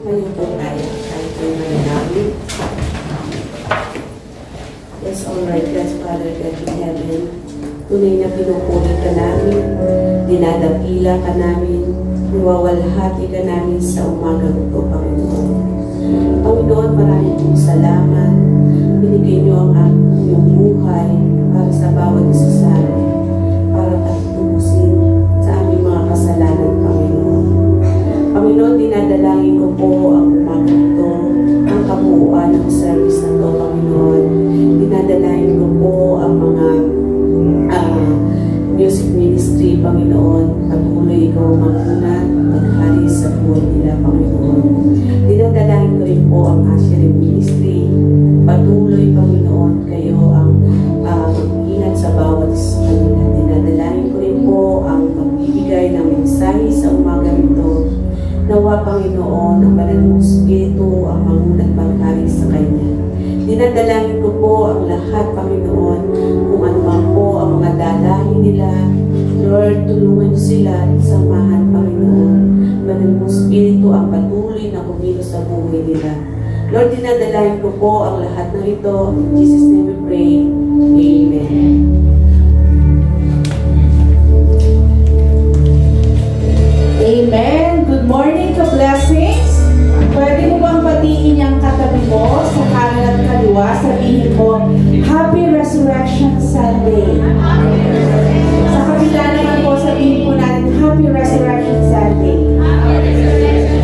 Tumayo po tayo kahit kayo mananawin. Yes, alright, God's Father, God in heaven. Tunay na pinupuli ka namin, dinadapila ka namin, niwawalhati ka namin sa umagang ito, Panginoon. Panginoon, maraming pong salamat. Binigay niyo ang iyong buhay para sa bawat isa sa amin, para tatubusin sa aming mga kasalanan, Panginoon. Panginoon, dinadalangin ko po ang umaga ito, ang kabuuan ng service na ito, Panginoon. Dinadalangin ko po ang mga music ministry, Panginoon. Patuloy ikaw magunat, maghari sa buhay nila, Panginoon. Dinadalangin ko rin po ang Asherim Ministry. Patuloy, Panginoon, kayo ang mag-ingat sa bawat isa kanila. Dinadalangin ko rin po ang magbibigay ng mensahe sa umaga ito. Nawa, Panginoon, ang banal mong Espiritu ang mangunat maghari sa Kanya. Dinadalangin ko po ang lahat, Panginoon, kung ano man po ang mga dalahin nila. Lord, tulungan sila, samahan, Panginoon. Banal mong Espiritu ang patuloy na kumilos sa buhay nila. Lord, dinadalangin ko po ang lahat ng ito. In Jesus' name we pray. Amen. Amen. Good morning, ka-blessings. Pwede mo bang batiin niyang katabi mo sa kanan at kaliwa? Sabihin mo, Happy Resurrection Sunday. Sa kabila naman po, sabihin po natin, Happy Resurrection Sunday.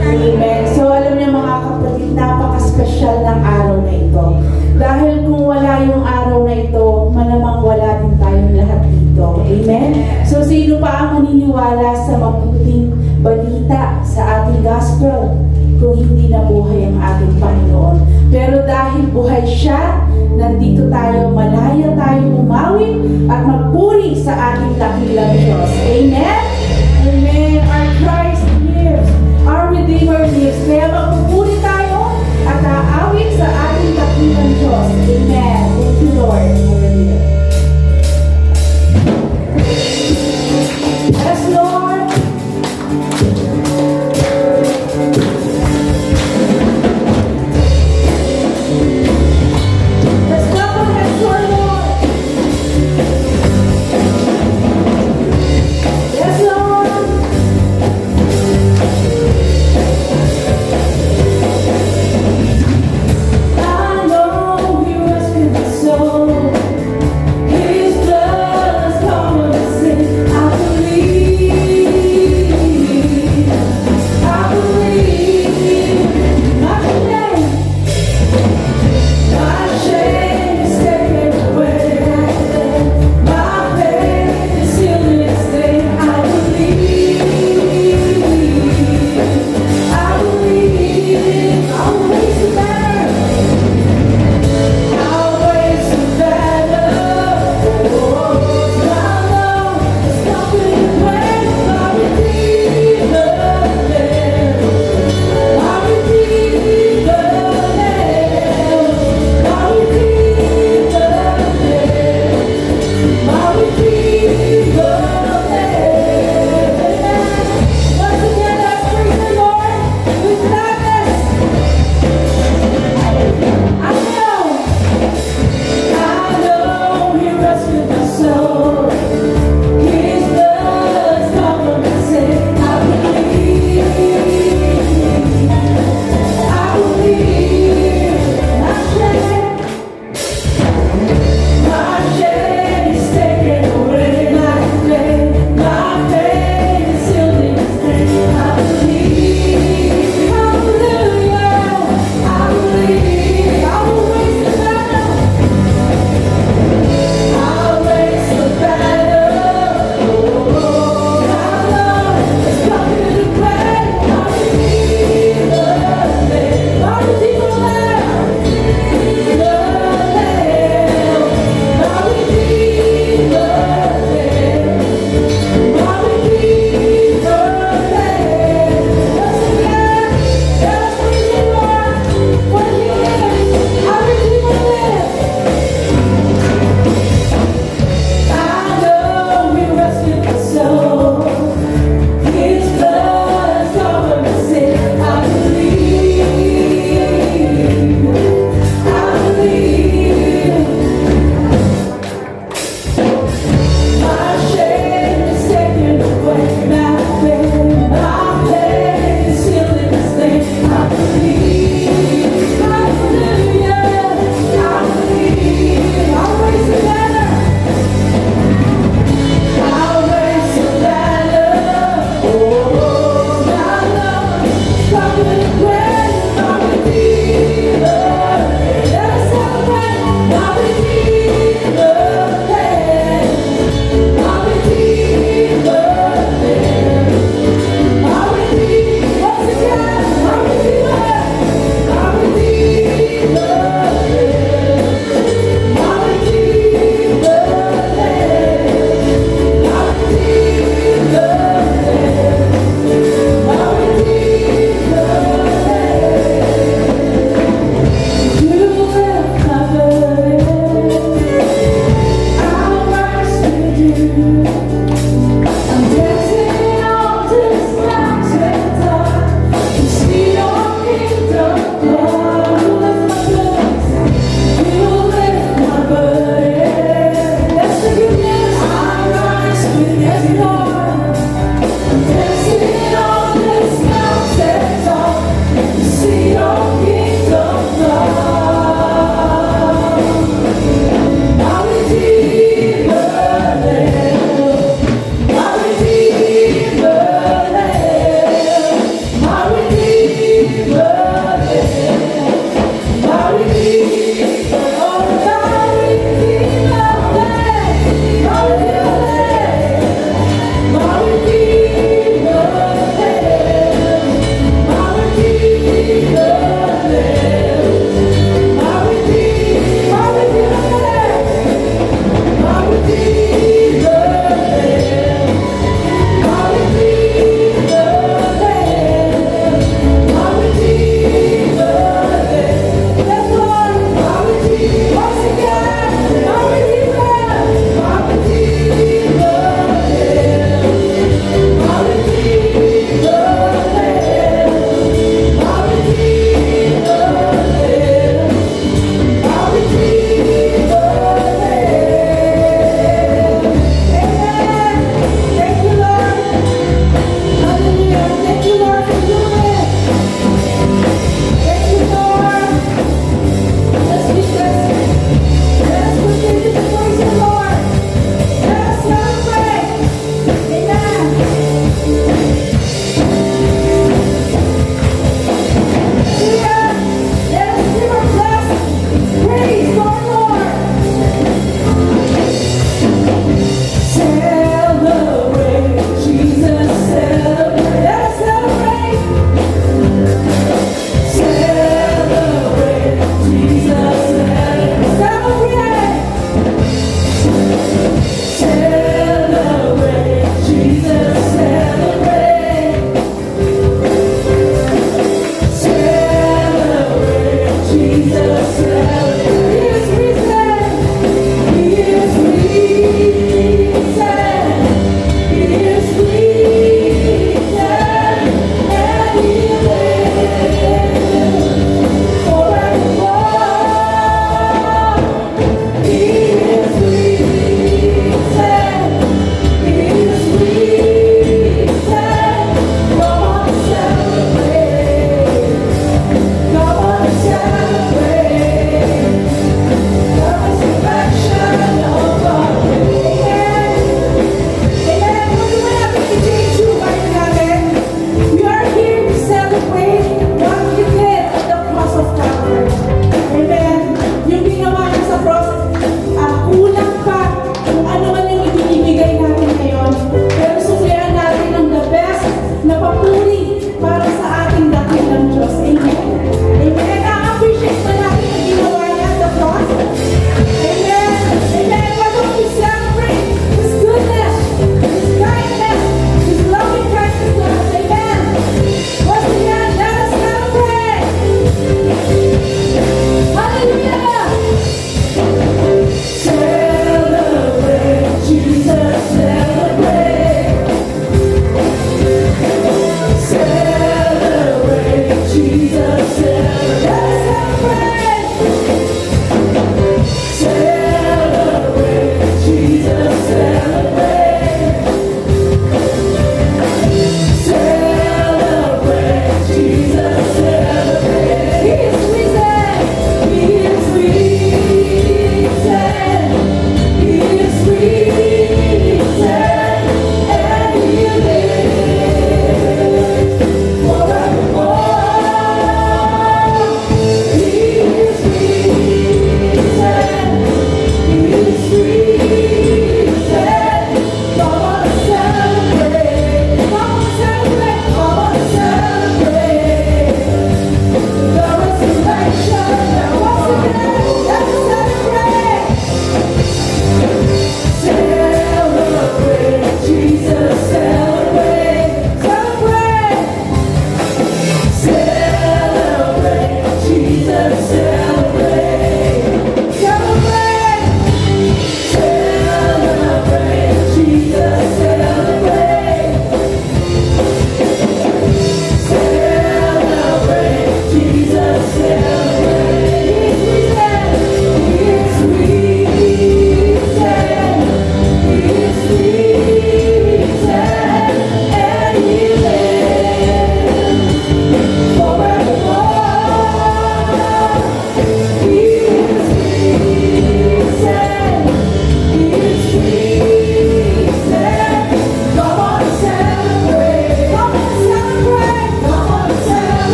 Amen. So alam niyo mga kapatid, napaka-special ng araw na ito. Dahil kung wala yung araw na ito, malamang wala din tayong lahat dito. Amen. So sino pa ang maniniwala sa mabuting balita sa ating gospel kung hindi nabuhay ang ating Panginoon? Pero dahil buhay siya, nandito tayo, malaya tayong umawit at magpuri sa ating dakilang Diyos. Amen? Amen. Our Christ lives. Our Redeemer lives. Kaya magpupuri tayo at aawit sa ating dakilang Diyos. Amen. Thank you, Lord. Yes, Lord. Let's go ahead, Lord. Yes, Lord.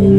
In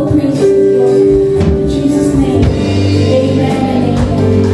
all praise and glory. In Jesus' name, amen and amen.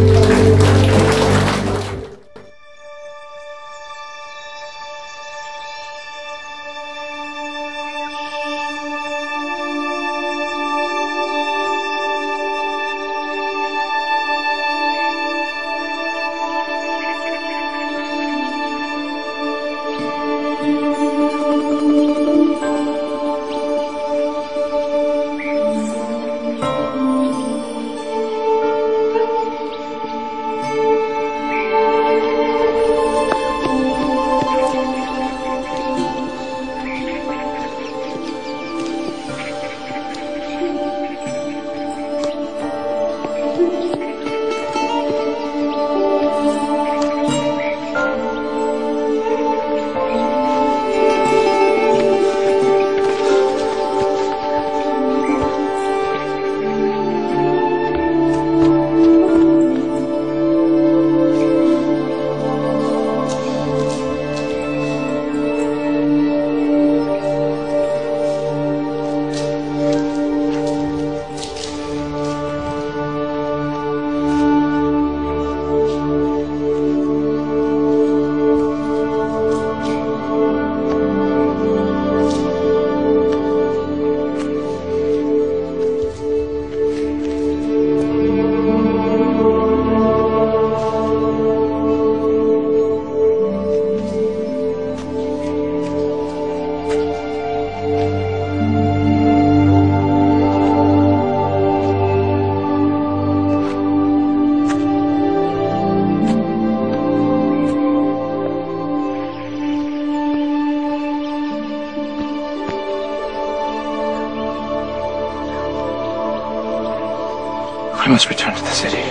I must return to the city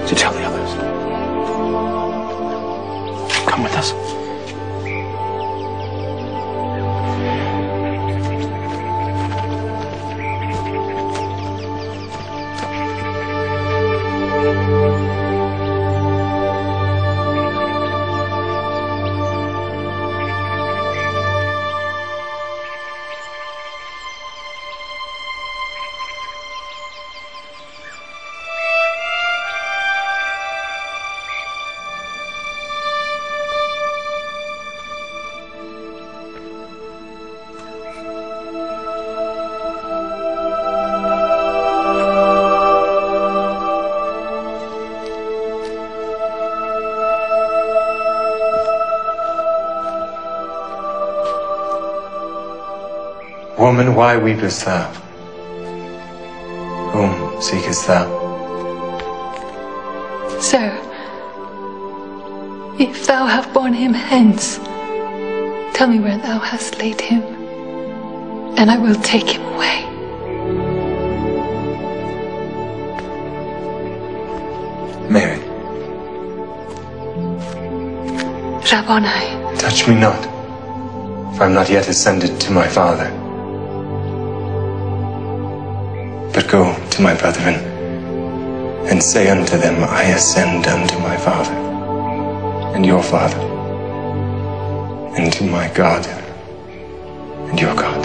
to tell the others. Come with us. Woman, why weepest thou? Whom seekest thou? Sir, if thou have borne him hence, tell me where thou hast laid him, and I will take him away. Mary. Rabboni. Touch me not, for I am not yet ascended to my Father. But go to my brethren, and say unto them, I ascend unto my Father, and your Father, and to my God, and your God.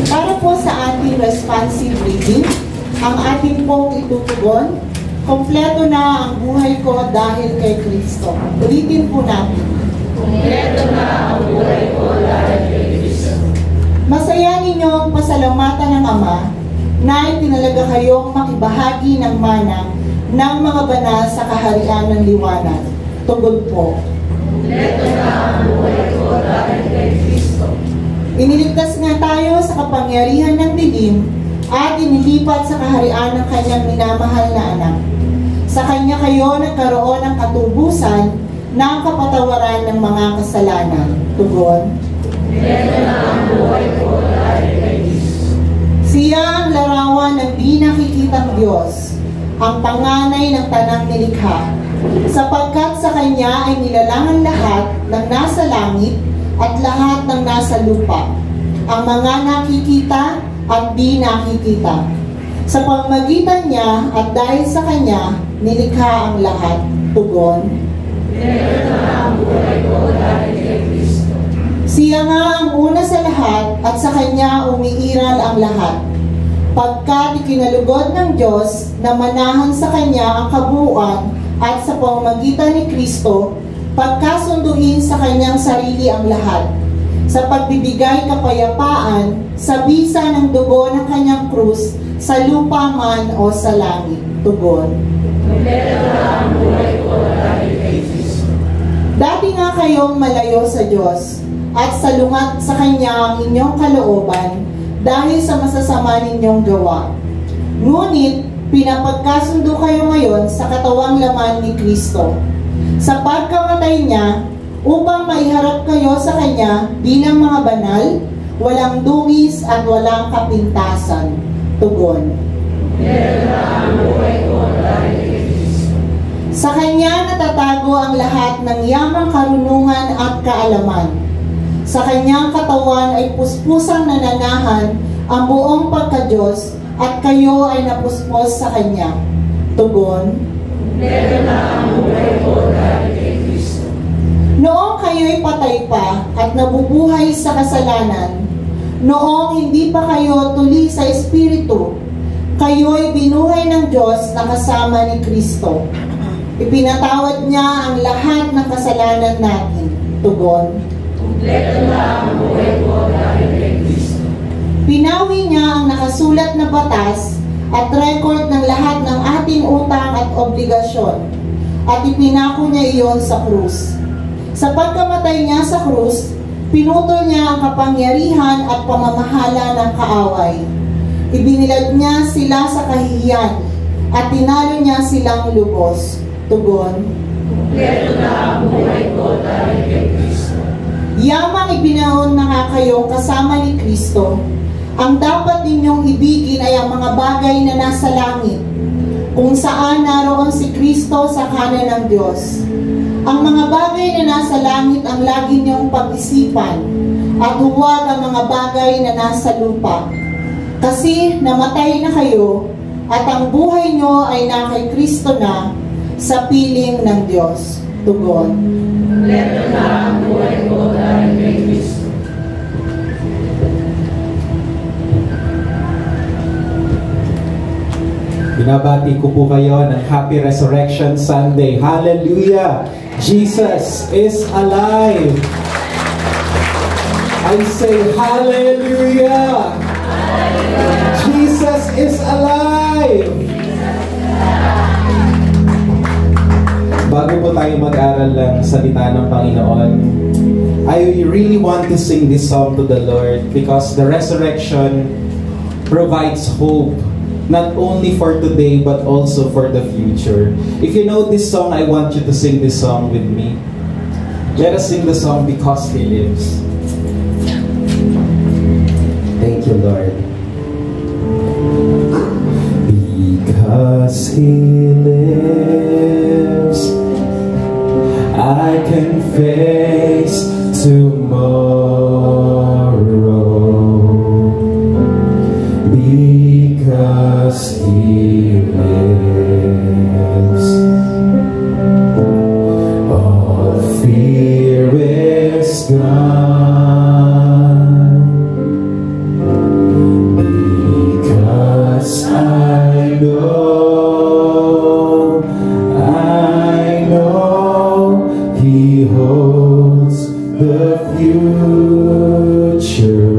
Para po sa ating responsive reading, ang ating pong itutugon, kompleto na ang buhay ko dahil kay Kristo. Ulitin po natin. Kompleto na ang buhay ko dahil kay Kristo. Masaya ninyong pasalamatan ng Ama na itinalaga kayong makibahagi ng mana ng mga banal sa kaharian ng liwanag. Tugon po. Kompleto na ang buhay ko dahil kay Kristo. Iniligtas nga tayo sa kapangyarihan ng dilim at inilipat sa kaharian ng kanyang minamahal na anak. Sa kanya kayo nagkaroon ng katubusan ng kapatawaran ng mga kasalanan. Tugon. Ito na ang buhay ko dahil kay Kristo. Siya ang larawan ng di nakikitang Diyos, ang panganay ng tanang nilikha, sapagkat sa Kanya ay nilalang ang lahat ng nasa langit at lahat ng nasa lupa, ang mga nakikita at di nakikita. Sa pamamagitan niya at dahil sa Kanya, nilikha ang lahat. Tugon. Siya nga ang una sa lahat at sa Kanya umiiral ang lahat. Pagkat ikinalugod ng Diyos na manahan sa Kanya ang kabuuan at sa pamamagitan ni Kristo, pagkasunduin sa Kanyang sarili ang lahat, sa pagbibigay kapayapaan sa bisa ng dugo ng Kanyang krus, sa lupa man o sa langit. Tugon. Dati nga kayong malayo sa Diyos, at salungat sa Kanya ang inyong kalooban dahil sa masasama ninyong gawa. Ngunit, pinapagkasundo kayo ngayon sa katawang laman ni Kristo, sa pagkamatay niya, upang maiharap kayo sa Kanya bilang mga banal, walang dungis at walang kapintasan. Tugon. Sa Kanya natatago ang lahat ng yamang karunungan at kaalaman. Sa Kanyang katawan ay puspusang nananahan ang buong pagka-Diyos at kayo ay napuspos sa Kanya. Tugon. Noong kayo'y patay pa at nabubuhay sa kasalanan, noong hindi pa kayo tuli sa Espiritu, kayo'y binuhay ng Diyos na kasama ni Kristo. Ipinatawad niya ang lahat ng kasalanan natin. Tugon. Pinawi niya ang nakasulat na batas at record ng lahat ng ating utang at obligasyon, at ipinako niya iyon sa krus. Sa pagkamatay niya sa krus, pinutol niya ang kapangyarihan at pamamahala ng kaaway. Ibinilad niya sila sa kahihiyan at tinalo niya silang lubos. Tugon. Yamang ibinaon na nga kayo kasama ni Kristo. Ang dapat ninyong ibigin ay ang mga bagay na nasa langit, kung saan naroon si Kristo sa kanan ng Diyos. Ang mga bagay na nasa langit ang lagi niyong pag-isipan, at huwag ang mga bagay na nasa lupa. Kasi namatay na kayo, at ang buhay niyo ay na kay Kristo na, sa piling ng Diyos. Tugon. Binabati ko po kayo ng Happy Resurrection Sunday. Hallelujah! Jesus is alive! I say hallelujah! Jesus is alive! Bago po tayo mag-aral ng salita ng Panginoon, I really want to sing this song to the Lord because the resurrection provides hope, not only for today but also for the future. If you know this song, I want you to sing this song with me. Let us sing the song Because He Lives. Thank you, Lord. Because He lives, I can face tomorrow. Because He lives, all fear is gone. Because I know He holds the future,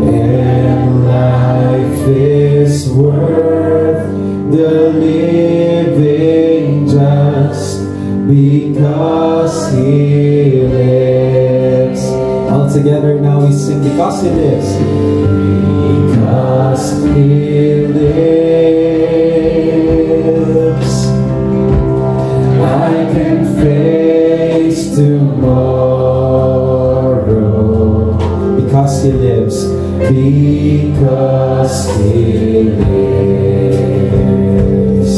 and life is worth the living just because He lives. All together now we sing Because He lives. Because He lives, I can face tomorrow. Because He lives, because He lives.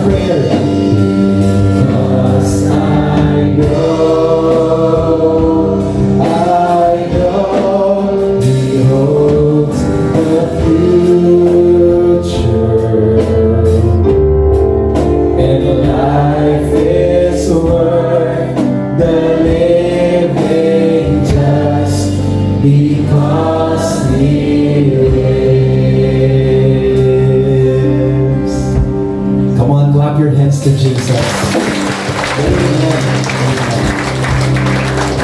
prayer. 'Cause I know He holds the future, and life is worth the living just because He lives. Come on, clap your hands to Jesus. Amen.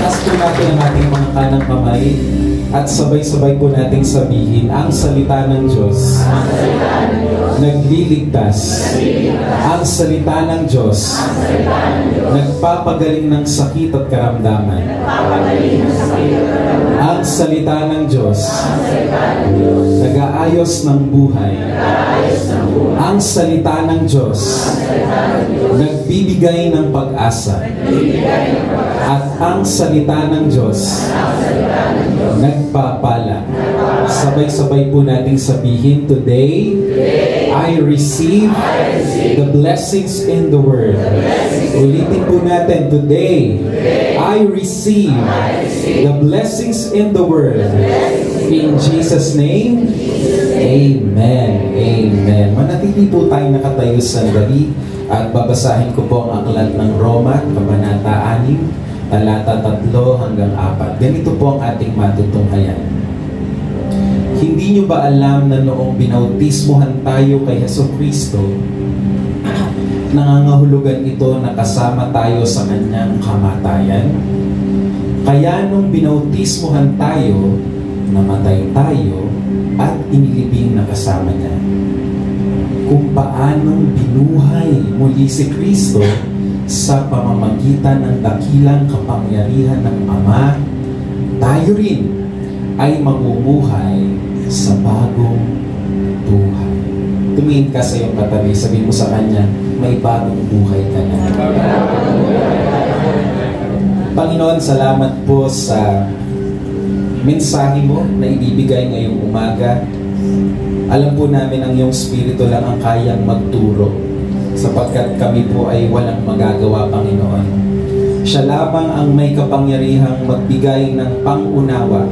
Taas po natin ang ating mga kanang kamay at sabay-sabay po nating sabihin ang salita ng Diyos. Nagliligtas. Ang salita ng Diyos. Nagpapagaling ng sakit at karamdaman. Ang salita ng Diyos. Nag-aayos ng buhay. Ang salita ng Diyos. Nagbibigay ng pag-asa. At ang salita ng Diyos nagpapala. Sabay-sabay po nating sabihin, today, I receive the blessings in the Word. Ulitin po natin, today, I receive the blessings in the Word. In Jesus' name, Amen. Amen. Manatili po tayo nakatayo sandali at babasahin ko po ang aklat ng Roma, Kabanata 6, talata 3 hanggang 4. Ganito po ang ating matutunghayan. Hindi nyo ba alam na noong binautismohan tayo kay Jesucristo, nangangahulugan ito na kasama tayo sa kanyang kamatayan? Kaya nung binautismohan tayo, namatay tayo at inilibing na kasama niya. Kung paanong binuhay muli si Kristo sa pamamagitan ng dakilang kapangyarihan ng Ama, tayo rin ay mamumuhay sa bagong buhay. Tumingin ka sa iyong katabi, sabihin mo sa kanya, may bagong buhay ka na. Panginoon, salamat po sa mensahe mo na ibibigay ngayong umaga. Alam po namin ang iyong Espiritu lang ang kayang magturo, sapagkat kami po ay walang magagawa, Panginoon. Siya lamang ang may kapangyarihang magbigay ng pangunawa,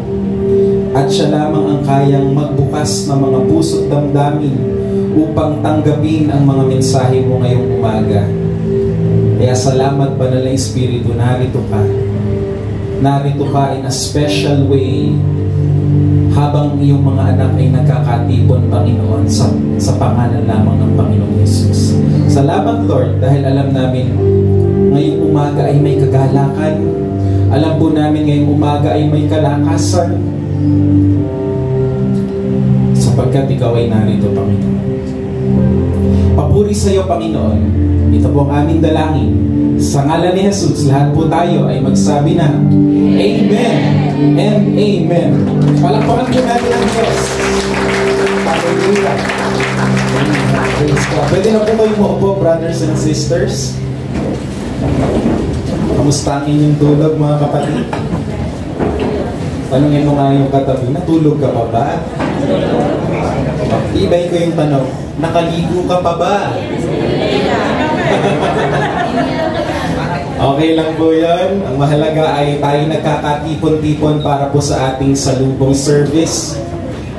at siya lamang ang kayang magbukas ng mga puso't damdamin upang tanggapin ang mga mensahe mo ngayong umaga. Kaya salamat, Banal na Espiritu, narito ka. Narito ka in a special way habang iyong mga anak ay nagkakatipon, Panginoon, sa pangalan lamang ng Panginoong Jesus. Salamat, Lord, dahil alam namin ngayong umaga ay may kagalakan. Alam po namin ngayong umaga ay may kalakasan, sapagkat ikaw ay narito, Panginoon. Papuri sa iyo, Panginoon. Ito po ang aming dalangin. Sa ngalan ni Jesus, lahat po tayo ay magsabi na Amen and Amen. Palakpakan po natin ang Diyos. Hallelujah. Pwede na po kayo maupo, brothers and sisters. Kamusta ang inyong tulog, mga kapatid? Tanungin mo nga yung katabi, natulog ka pa ba? Ibay ko yung tanong, nakaligo ka pa ba? Okay lang po yun. Ang mahalaga ay tayo nagkakatipon-tipon para po sa ating salubong service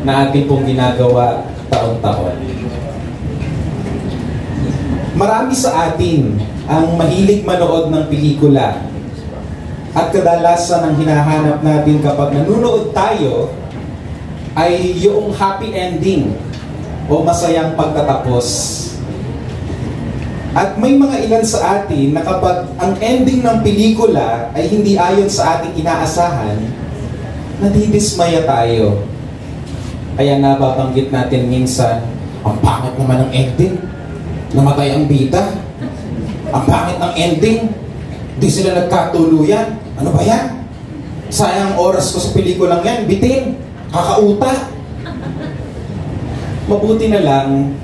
na ating pong ginagawa taon-taon. Marami sa atin ang mahilig manood ng pelikula. At kadalasan ang hinahanap natin kapag nanonood tayo ay yung happy ending o masayang pagtatapos. At may mga ilan sa atin na kapag ang ending ng pelikula ay hindi ayon sa ating inaasahan, nadidismaya tayo. Kaya nababanggit natin minsan, ang pangit naman ng ending, namatay ang bida. Ang pangit ng ending, di sila nagkatuluyan. Ano ba yan? Sayang oras ko sa pelikulang yan, bitin, kakauta. Mabuti na lang,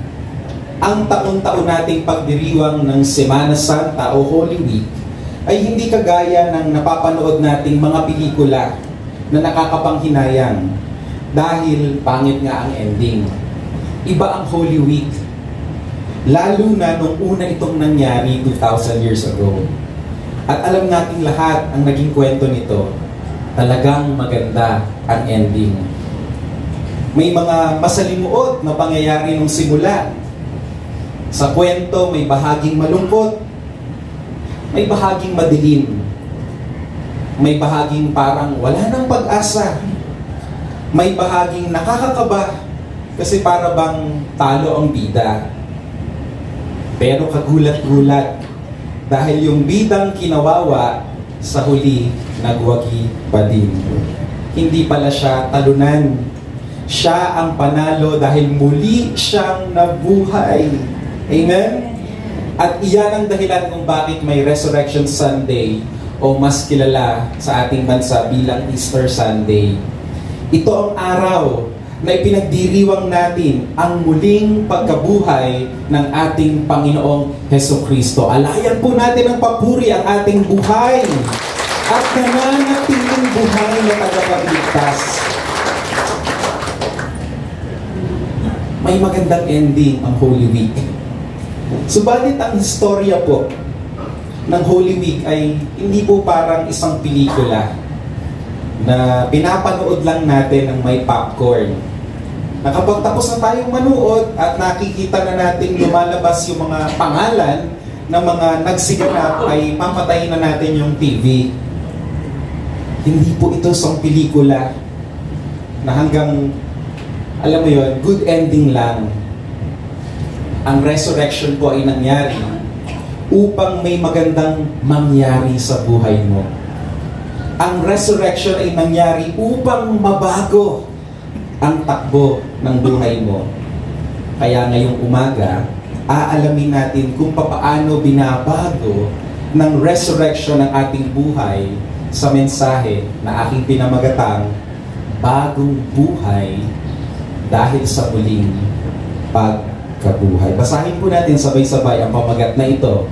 ang taon-taon nating pagdiriwang ng Semana Santa o Holy Week ay hindi kagaya ng napapanood nating mga pelikula na Lalo na nung una itong nangyari 2,000 years ago. At alam natin lahat ang naging kwento nito, talagang maganda ang ending. May mga masalimuot na pangyayari nung simula. Sa kwento, may bahaging malungkot, may bahaging madilim, may bahaging parang wala nang pag-asa, may bahaging nakakakaba kasi para bang talo ang bida. Pero kagulat-gulat dahil yung bidang kinawawa sa huli nagwagi pa din. Hindi pala siya talunan. Siya ang panalo dahil muli siyang nabuhay. Amen? At iyan ang dahilan kung bakit may Resurrection Sunday o mas kilala sa ating bansa bilang Easter Sunday. Ito ang araw na ipinagdiriwang natin ang muling pagkabuhay ng ating Panginoong Hesukristo. Alayan po natin ang papuri ang ating buhay at nananatiling buhay na tagapagligtas. May magandang ending ang Holy Week. Subalit ang istorya po ng Holy Week ay hindi po parang isang pelikula na pinapanood lang natin ng may popcorn. Nakapagtapos na tayong manood at nakikita na natin lumalabas yung mga pangalan ng mga nagsiganap ay papatayin na natin yung TV. Hindi po ito isang pelikula na hanggang, alam mo yun, good ending lang. Ang resurrection po ay nangyari upang may magandang mangyari sa buhay mo. Ang resurrection ay nangyari upang mabago ang takbo ng buhay mo. Kaya ngayong umaga, aalamin natin kung paano binabago ng resurrection ng ating buhay sa mensahe na aking pinamagatang Bagong Buhay dahil sa muling pagkabuhay. Basahin po natin sabay-sabay ang pamagat na ito.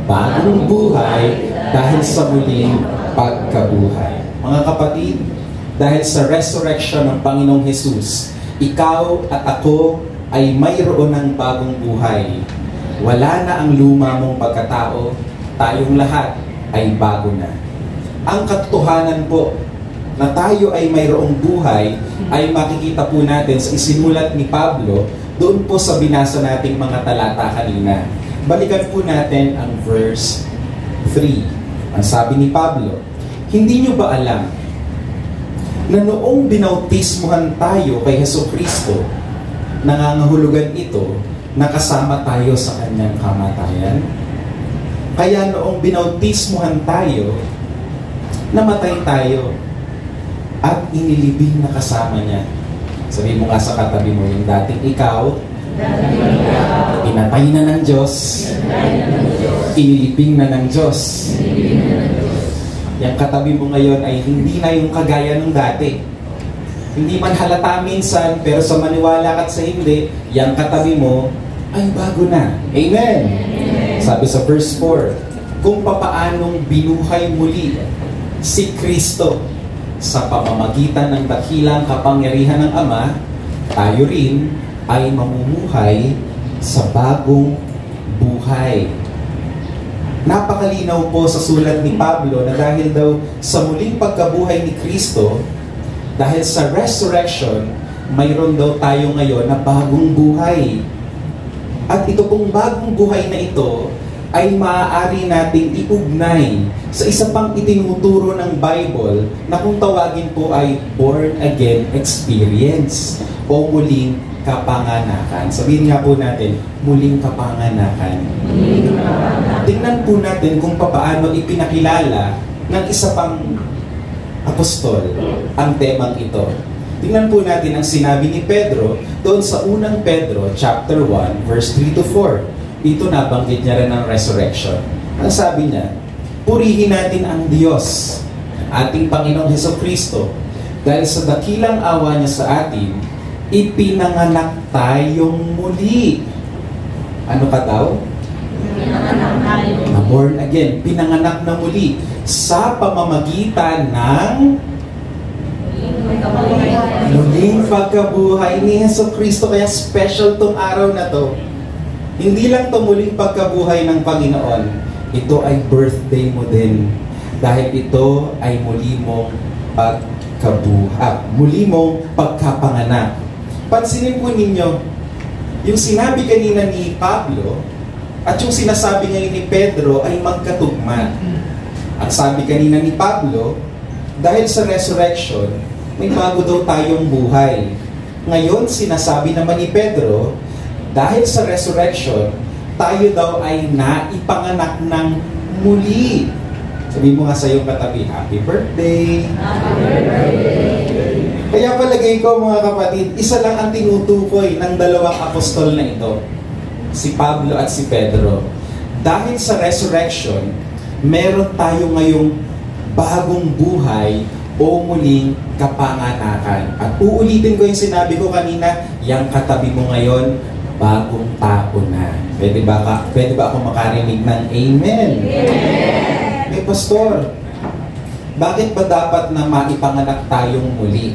Bagong buhay dahil sa muling pagkabuhay. Mga kapatid, dahil sa resurrection ng Panginoong Jesus, ikaw at ako ay mayroon ng bagong buhay. Wala na ang luma mong pagkatao, tayong lahat ay bago na. Ang katotohanan po na tayo ay mayroong buhay ay makikita po natin sa isinulat ni Pablo doon po sa binasa nating mga talata kanina. Balikan po natin ang verse 3. Ang sabi ni Pablo, hindi nyo ba alam na noong binautismuhan tayo kay Hesukristo, nangangahulugan ito na kasama tayo sa kanyang kamatayan? Kaya noong binautismuhan tayo, namatay tayo at inilibing na kasama niya. Sabi mo nga sa katabi mo, yung dating ikaw, pinatay na ng Diyos, inilibing na ng Diyos. Yung katabi mo ngayon ay hindi na yung kagaya ng dati. Hindi man halata minsan, pero sa maniwala at sa hindi, yung katabi mo ay bago na. Amen! Sabi sa verse 4, kung papaanong binuhay muli si Kristo sa pamamagitan ng dakilang kapangyarihan ng Ama, tayo rin ay mamumuhay sa bagong buhay. Napakalinaw po sa sulat ni Pablo na dahil daw sa muling pagkabuhay ni Kristo, dahil sa resurrection, mayroon daw tayo ngayon na bagong buhay. At ito pong bagong buhay na ito ay maaari nating iugnay sa isa pang itinuturo ng Bible na kung tawagin po ay born again experience o muling kapanganakan. Sabihin nga po natin, muling kapanganakan. Tingnan po natin kung paano ipinakilala ng isa pang apostol ang temang ito. Tingnan po natin ang sinabi ni Pedro doon sa unang Pedro chapter 1 verse 3 to 4. Dito nabanggit niya rin ang resurrection. Ang sabi niya, purihin natin ang Diyos, ating Panginoong Hesukristo, dahil sa dakilang awa niya sa atin, ipinanganak tayong muli. Ano ka daw? Pinanganak tayo. Na born again. Pinanganak na muli sa pamamagitan ng muling pagkabuhay ni Hesukristo. Kaya special tong araw na to. Hindi lang ito muling pagkabuhay ng Panginoon, ito ay birthday mo din. Dahil ito ay muli mong muli mong pagkapanganak. Pansinin po ninyo, yung sinabi kanina ni Pablo at yung sinasabi ngayon ni Pedro ay magkatugma. Ang sabi kanina ni Pablo, dahil sa resurrection, may bago daw tayong buhay. Ngayon, sinasabi naman ni Pedro, dahil sa resurrection, tayo daw ay naipanganak ng muli. Sabi mo nga sa iyong katabi, Happy birthday! Happy birthday! Kaya palagay ko mga kapatid, isa lang ang tinutukoy ng dalawang apostol na ito, si Pablo at si Pedro. Dahil sa resurrection, meron tayo ngayong bagong buhay o muling kapanganakan. At uulitin ko yung sinabi ko kanina, yung katabi mo ngayon, bagong tao na. Pwede ba ako makarinig ng amen? Amen! Eh, Pastor, bakit ba dapat na maipanganak tayong muli?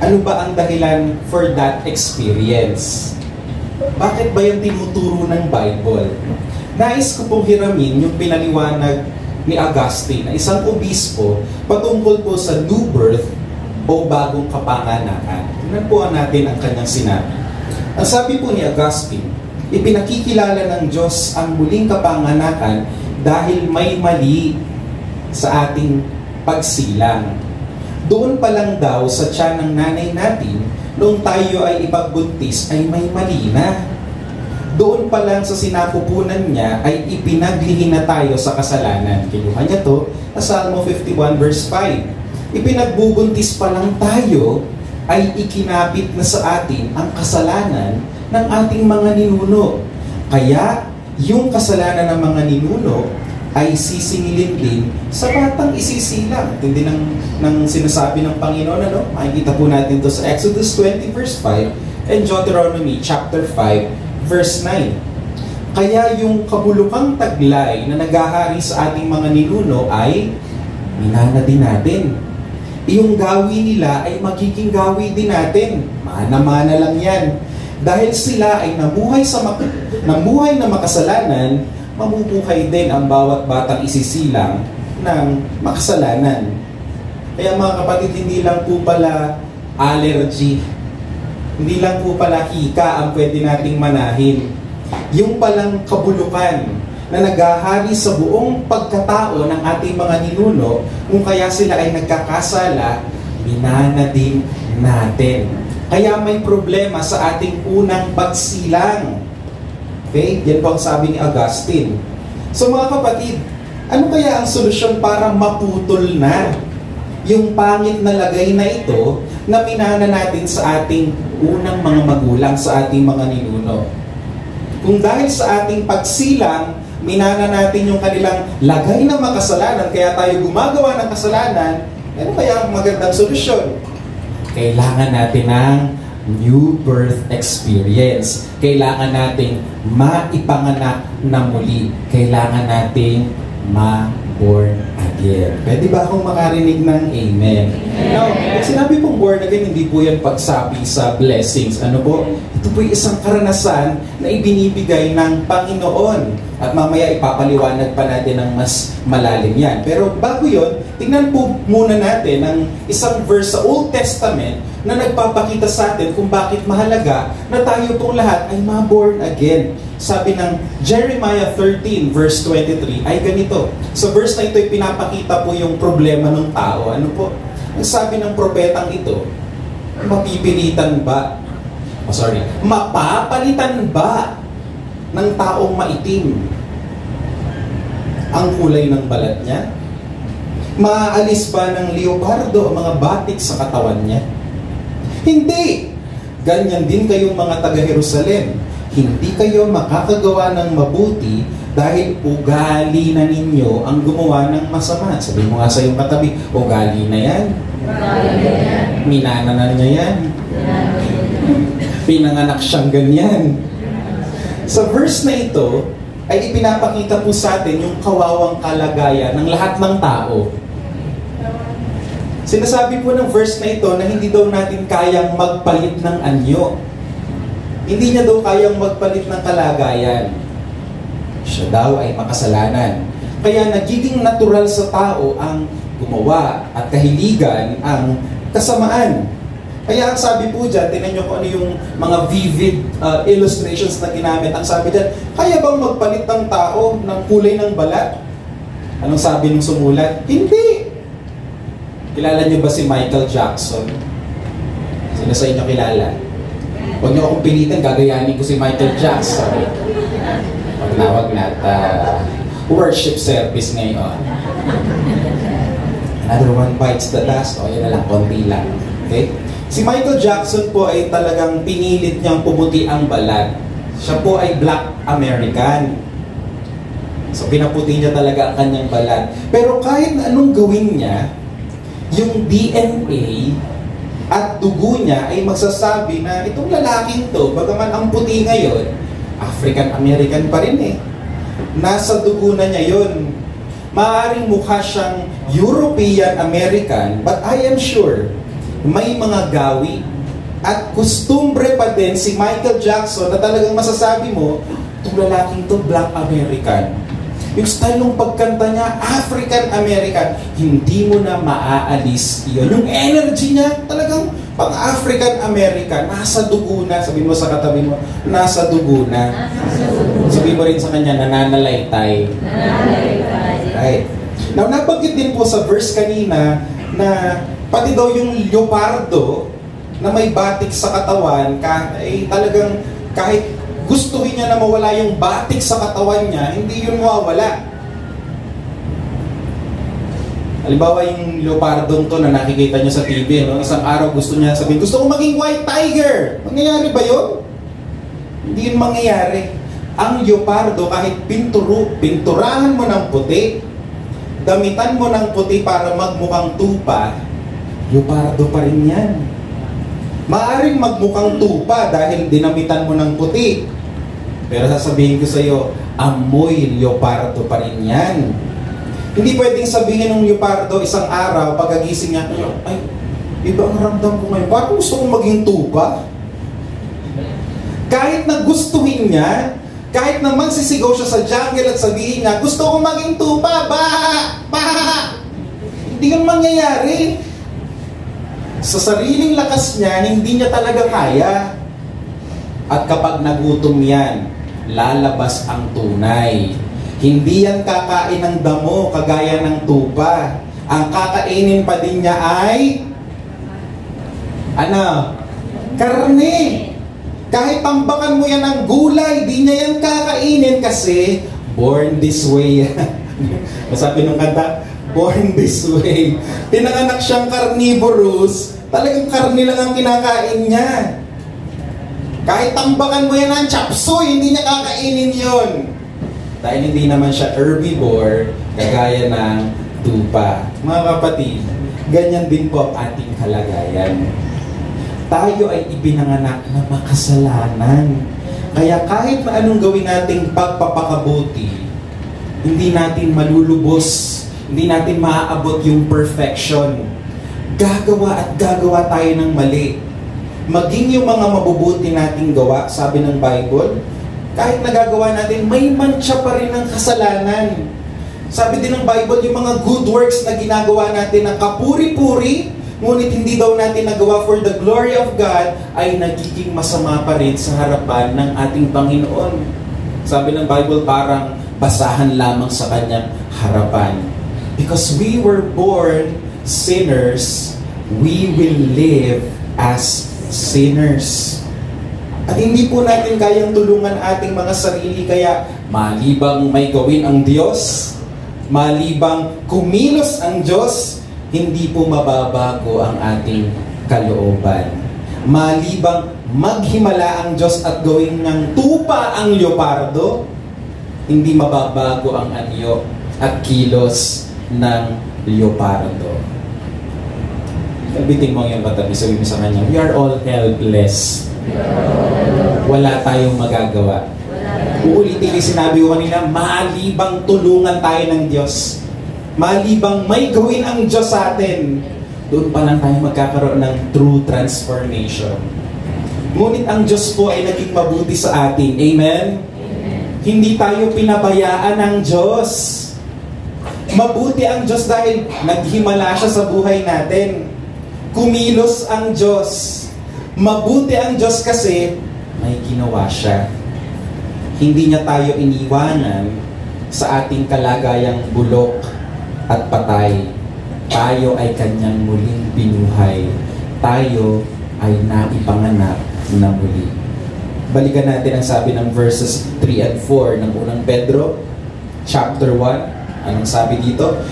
Ano ba ang dahilan for that experience? Bakit ba yung tinuturo ng Bible? Nais ko pong hiramin yung pinaliwanag ni Augustine, na isang obispo, patungkol po sa new birth o bagong kapanganakan. Tingnan po natin ang kanyang sinabi. Ang sabi po ni Augustine, ipinakikilala ng Diyos ang muling kapanganakan dahil may mali sa ating pagsilang. Doon pa lang daw sa tiyan ng nanay natin, noong tayo ay ipagbuntis ay may mali na. Doon pa lang sa sinapupunan niya ay ipinaglihi na tayo sa kasalanan. Kinuha niya to sa Salmo 51 verse 5. Ipinagbubuntis pa lang tayo ay ikinapit na sa atin ang kasalanan ng ating mga ninuno. Kaya yung kasalanan ng mga ninuno ay sisingilin din sa batang isisilang. Ito din ng sinasabi ng Panginoon. Makikita po natin to sa Exodus 20 verse 5 and Deuteronomy chapter 5 verse 9. Kaya yung kabulukang taglay na naghahari sa ating mga ninuno ay minana din natin. Yung gawi nila ay magiging gawi din natin. Mana-mana lang yan. Dahil sila ay namuhay na makasalanan, mamubuhay din ang bawat batang isisilang ng makasalanan. Kaya mga kapatid, hindi lang po pala allergy, hindi lang po pala hika ang pwede nating manahin. Yung palang kabulukan na naghahari sa buong pagkatao ng ating mga ninuno, kung kaya sila ay nagkakasala, minana din natin. Kaya may problema sa ating unang pagsilang. Okay? Yan po ang sabi ni Augustine. So mga kapatid, ano kaya ang solusyon para maputol na yung pangit na lagay na ito na minana natin sa ating unang mga magulang, sa ating mga ninuno? Kung dahil sa ating pagsilang, minana natin yung kanilang lagay na makasalanan, kaya tayo gumagawa ng kasalanan, ano kaya ang magandang solusyon? Kailangan natin ng new birth experience. Kailangan nating maipanganak na muli. Kailangan nating ma-born again. Pwede ba akong makarinig ng amen? Now, sinabi pong born again, hindi po yan pagsabi sa blessings. Ano po? Ito po isang karanasan na ibinibigay ng Panginoon. At mamaya ipapaliwanag pa natin ng mas malalim yan. Pero bago yun, tingnan po muna natin ang isang verse sa Old Testament na nagpapakita sa atin kung bakit mahalaga na tayo pong lahat ay ma-born again. Sabi ng Jeremiah 13 verse 23 ay ganito. Sa verse na ito ay pinapakita po yung problema ng tao. Ano po? Ang sabi ng propetang ito, mapipilitan ba? Mapapalitan ba ng taong maitim ang kulay ng balat niya? Maaalis ba ng leopardo ang mga batik sa katawan niya? Hindi! Ganyan din kayong mga taga-Jerusalem. Hindi kayo makakagawa ng mabuti dahil ugali na ninyo ang gumawa ng masama. Sabi mo nga sa iyong katabi, ugali na yan. Minana na niya yan. Pinanganak siyang ganyan. Sa verse na ito, ay ipinapakita po sa atin yung kawawang kalagayan ng lahat ng tao. Sinasabi po ng verse na ito na hindi daw natin kayang magpalit ng anyo. Hindi niya daw kayang magpalit ng kalagayan. Siya daw ay makasalanan. Kaya nagiging natural sa tao ang gumawa at kahiligan ang kasamaan. Kaya ang sabi po dyan, tinan nyo kung ano yung mga vivid illustrations na ginamit. Ang sabi dyan, kaya bang magpalit ng tao ng kulay ng balat? Anong sabi ng sumulat? Hindi! Kilala nyo ba si Michael Jackson? Sino sa inyo kilala? Huwag nyo akong pilitin, gagayanin ko si Michael Jackson. Wag na worship service ngayon. Another one bites the dust. O, yan na lang, konti lang. Okay? Si Michael Jackson po ay talagang pinilit niyang pumuti ang balat. Siya po ay Black American. So pinaputi niya talaga ang kanyang balat. Pero kahit anong gawin niya, yung DNA at dugo niya ay magsasabi na itong lalaking to, bagaman ang puti ngayon, African American pa rin eh. Nasa dugo na niya yun. Maaaring mukha siyang European American, but I am sure may mga gawi at kustumbre pa din si Michael Jackson na talagang masasabi mo, itong lalaking to Black American. Yung style ng pagkanta niya, African American, hindi mo na maaalis yun. Yung energy niya, talagang pang-African American, nasa dugo na. Sabi mo sa katabi mo, nasa dugo na. Sabi mo rin sa kanya, nananalaytay. Right. Now, nabanggit din po sa verse kanina na pati daw yung leopardo na may batik sa katawan, ay talagang kahit gustuhin niya na mawala yung batik sa katawan niya, hindi yun mawawala. Halimbawa yung leopardong to na nakikita niyo sa TV, no? Isang araw gusto niya sabihin, gusto ko maging white tiger. Mangyayari ba yun? Hindi yun mangyayari. Ang leopardo, kahit pinturahan mo ng puti, damitan mo ng puti para magmukhang tupa, leopardo pa rin yan. Maaring magmukhang tupa dahil dinamitan mo ng puti. Pero sasabihin ko sa iyo, amoy leopardo pa rin yan. Hindi pwedeng sabihin ng leopardo isang araw, pagkagising niya, ay, iba ang ramdam ko ngayon. Parang gusto kong maging tupa. Kahit na gustuhin niya, kahit na magsisigaw siya sa jungle at sabihin niya, gusto kong maging tupa, baha! Hindi yun mangyayari. Sa sariling lakas niya, hindi niya talaga kaya. At kapag nagutom yan, lalabas ang tunay. Hindi yan kakain ng damo kagaya ng tupa. Ang kakainin pa din niya ay karne. Kahit tambakan mo yan ng gulay, di niya yan kakainin kasi born this way. Masabi nung kanta, born this way. Pinanganak siyang carnivorous, talagang karne lang ang kinakain niya. Kahit tambakan mo yan ng chapsuy, hindi niya kakainin yon. Dahil hindi naman siya herbivore, kagaya ng tupa. Mga kapatid, ganyan din po ang ating kalagayan. Tayo ay ibinanganak na makasalanan. Kaya kahit na anong gawin nating pagpapakabuti, hindi natin malulubos, hindi natin maaabot yung perfection. Gagawa at gagawa tayo ng mali. Maging yung mga mabubuti nating gawa, sabi ng Bible, kahit nagagawa natin, may mantsa pa rin ng kasalanan. Sabi din ng Bible, yung mga good works na ginagawa natin ng kapuri-puri, ngunit hindi daw natin nagawa for the glory of God, ay nagiging masama pa rin sa harapan ng ating Panginoon. Sabi ng Bible, parang basahan lamang sa kanyang harapan. Because we were born sinners, we will live as sinners. At hindi po natin kayang tulungan ating mga sarili, kaya malibang may gawin ang Diyos, malibang kumilos ang Diyos, hindi po mababago ang ating kalooban. Malibang maghimala ang Diyos at gawin ng tupa ang leopardo, hindi mababago ang anyo at kilos ng leopardo. Biting mo yung katabi, sabi mo sa kanya, we are all helpless. Wala tayong magagawa. Uulitin yung sinabi ko kanina, malibang tulungan tayo ng Diyos. Malibang may gawin ang Diyos sa atin, doon pa lang tayo magkakaroon ng true transformation. Ngunit ang Diyos po ay naging mabuti sa atin. Amen? Hindi tayo pinabayaan ng Diyos. Mabuti ang Diyos dahil naghimala siya sa buhay natin. Kumilos ang Diyos. Mabuti ang Diyos kasi may ginawa siya. Hindi niya tayo iniwanan sa ating kalagayang bulok at patay. Tayo ay kanyang muling binuhay. Tayo ay naipanganak na muli. Balikan natin ang sabi ng verses 3 and 4 ng unang Pedro, chapter 1. Anong sabi dito?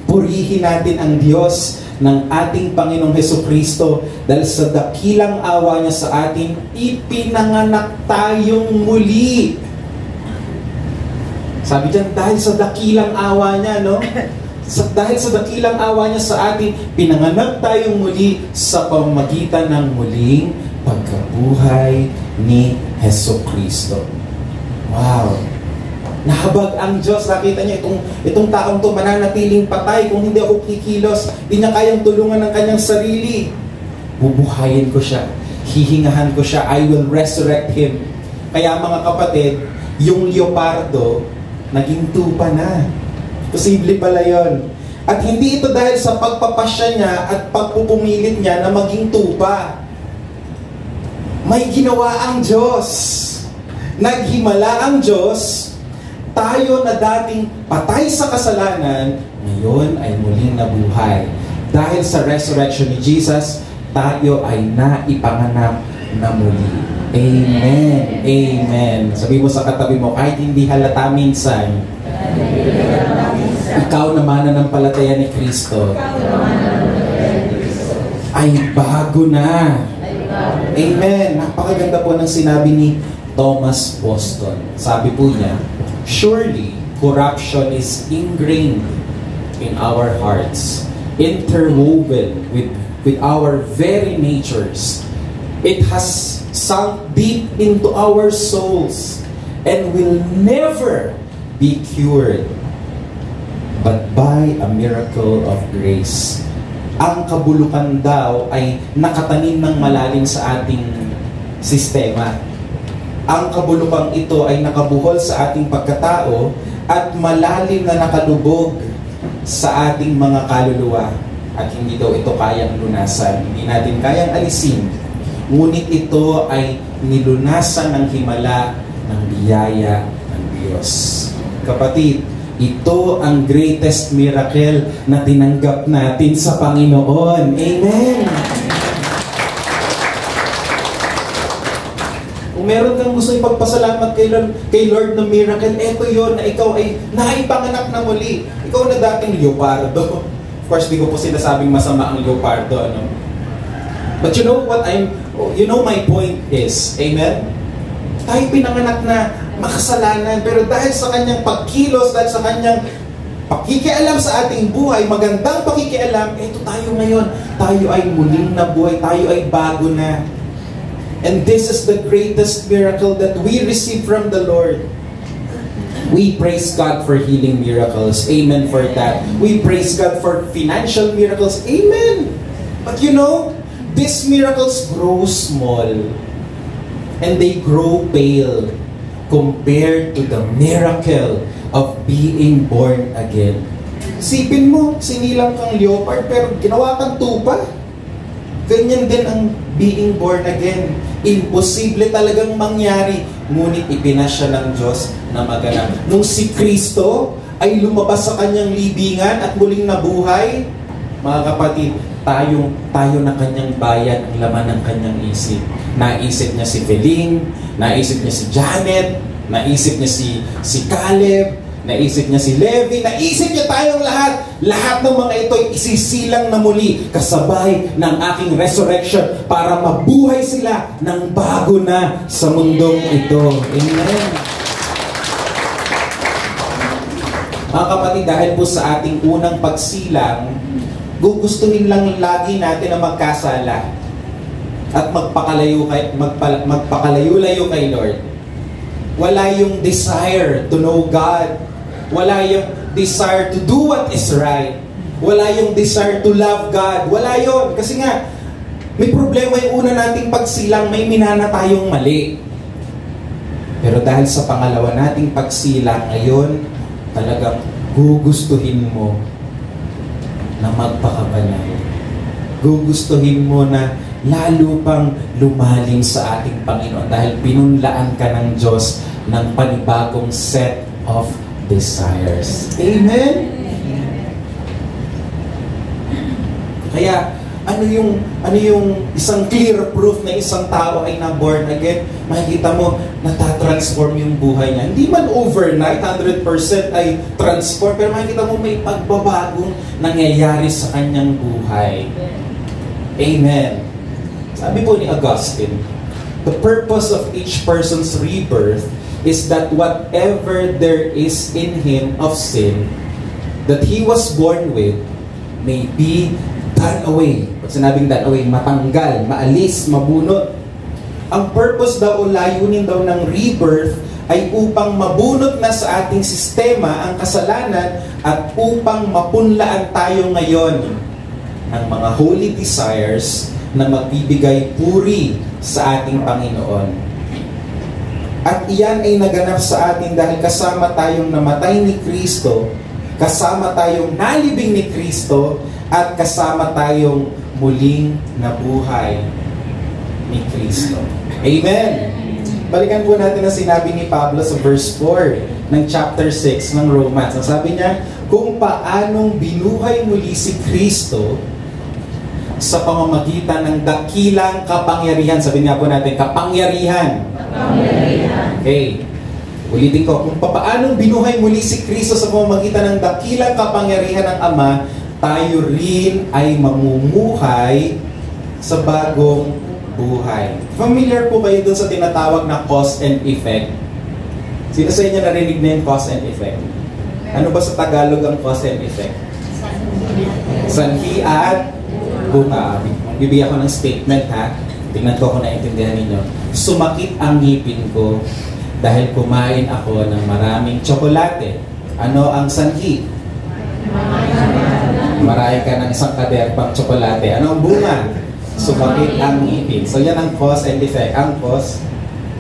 Purihin natin ang Diyos ng ating Panginoong Hesukristo dahil sa dakilang awa niya sa atin, ipinanganak tayong muli. Sabi dyan, dahil sa dakilang awa niya, no? Dahil sa dakilang awa niya sa atin, pinanganak tayong muli sa pamamagitan ng muling pagkabuhay ni Hesukristo. Wow! Nahabag ang Diyos. Nakita niya, itong taong to mananatiling patay kung hindi ako kikilos. Hindi niya kayang tulungan ng kanyang sarili. Bubuhayin ko siya. Hihingahan ko siya. I will resurrect him. Kaya mga kapatid, yung leopardo, naging tupa na. Posible pala yun. At hindi ito dahil sa pagpapasya niya at pagpupumilit niya na maging tupa. May ginawa ang Diyos. Naghimala ang Diyos. Tayo na dating patay sa kasalanan, ngayon ay muling nabuhay. Dahil sa resurrection ni Jesus, tayo ay naipanganak na muli. Amen. Amen. Sabi mo sa katabi mo, kahit hindi halata minsan, ikaw na mananampalataya ni Kristo ay bago na. Amen. Napakaganda po ng sinabi ni Thomas Boston. Sabi po niya, surely corruption is ingrained in our hearts, interwoven with our very natures. It has sunk deep into our souls and will never be cured but by a miracle of grace. Ang kabulukan daw ay nakatanim ng malalim sa ating sistema. Ang kabulukang ito ay nakabuhol sa ating pagkatao at malalim na nakalubog sa ating mga kaluluwa. At hindi daw ito kayang lunasan. Hindi natin kayang alisin. Ngunit ito ay nilunasan ng himala ng biyaya ng Diyos. Kapatid, ito ang greatest miracle na tinanggap natin sa Panginoon. Amen! Kung meron kang gusto ipagpasalamat kay Lord ng miracle, eto yun na ikaw ay naipanganak na muli. Ikaw na dating leopardo. Of course, di ko po sinasabing masama ang leopardo, ano? But you know what my point is, amen? Tayo pinanganak na makasalanan, pero dahil sa kanyang pagkilos, dahil sa kanyang pakikialam sa ating buhay, magandang pakikialam, eto tayo ngayon. Tayo ay muling nabuhay, tayo ay bago na. And this is the greatest miracle that we receive from the Lord. We praise God for healing miracles. Amen for that. We praise God for financial miracles. Amen. But you know, these miracles grow small and they grow pale compared to the miracle of being born again. Sipin mo, sinilang kang leopard pero ginawa kang tupa. Ganyan din ang being born again. Imposible talagang mangyari, ngunit ipinasya ng Diyos na maganap. Nung si Kristo ay lumabas sa kanyang libingan at muling nabuhay, mga kapatid, tayo na kanyang bayan ang laman ng kanyang isip. Naisip niya si Feling, naisip niya si Janet, naisip niya si Caleb, naisip niya si Levi, naisip niya tayong lahat. Lahat ng mga ito ay isisilang na muli kasabay ng aking resurrection para mabuhay sila ng bago na sa mundong ito. Amen. Mga kapatid, dahil po sa ating unang pagsilang, gugustuhin lang lagi natin na magkasala at magpakalayo-layo kay Lord. Wala yung desire to know God. Wala yung desire to do what is right. Wala yung desire to love God. Wala yun. Kasi nga, May problema yung una nating pagsilang, may minana tayong mali. Pero dahil sa pangalawa nating pagsilang, ngayon, talagang gugustuhin mo na magpakabanal. Gugustuhin mo na lalo pang lumalim sa ating Panginoon dahil pinunlaan ka ng Diyos ng panibagong set of desires. Amen? Kaya, ano yung isang clear proof na isang tao ay na-born again? Makikita mo, natatransform yung buhay niya. Hindi man overnight, 100% ay transform, pero makikita mo may pagbabagong nangyayari sa kanyang buhay. Amen. Sabi po ni Augustine, the purpose of each person's rebirth is that whatever there is in him of sin that he was born with may be done away. Pag sinabing done away, matanggal, maalis, mabunot. Ang purpose daw o layunin daw ng rebirth ay upang mabunot na sa ating sistema ang kasalanan at upang mapunlaan tayo ngayon ng mga holy desires na magbibigay puri sa ating Panginoon. At iyan ay naganap sa atin dahil kasama tayong namatay ni Kristo, kasama tayong nalibing ni Kristo, at kasama tayong muling nabuhay ni Kristo. Amen! Balikan po natin ang sinabi ni Pablo sa verse 4 ng chapter 6 ng Romans. Ang sabi niya, kung paanong binuhay muli si Kristo sa pamamagitan ng dakilang kapangyarihan. Sabi nga po natin, kapangyarihan. Okay. Ulitin ko, kung paanong binuhay muli si Kristo sa pamamagitan ng dakilang kapangyarihan ng Ama, tayo rin ay mamumuhay sa bagong buhay. Familiar po kayo dun sa tinatawag na cause and effect? Sino sa inyo narinig na yung cause and effect? Ano ba sa Tagalog ang cause and effect? Sanhi at bunga. Bibigyan ko ng statement, ha? Tingnan ko kung naintindihan ninyo. Sumakit ang ngipin ko dahil kumain ako ng maraming tsokolate. Ano ang sanhi? Marami ka ng isang kaderpang tsokolate. Ano ang bunga? Sumakit ang ngipin. So yan ang cause and effect. Ang cause,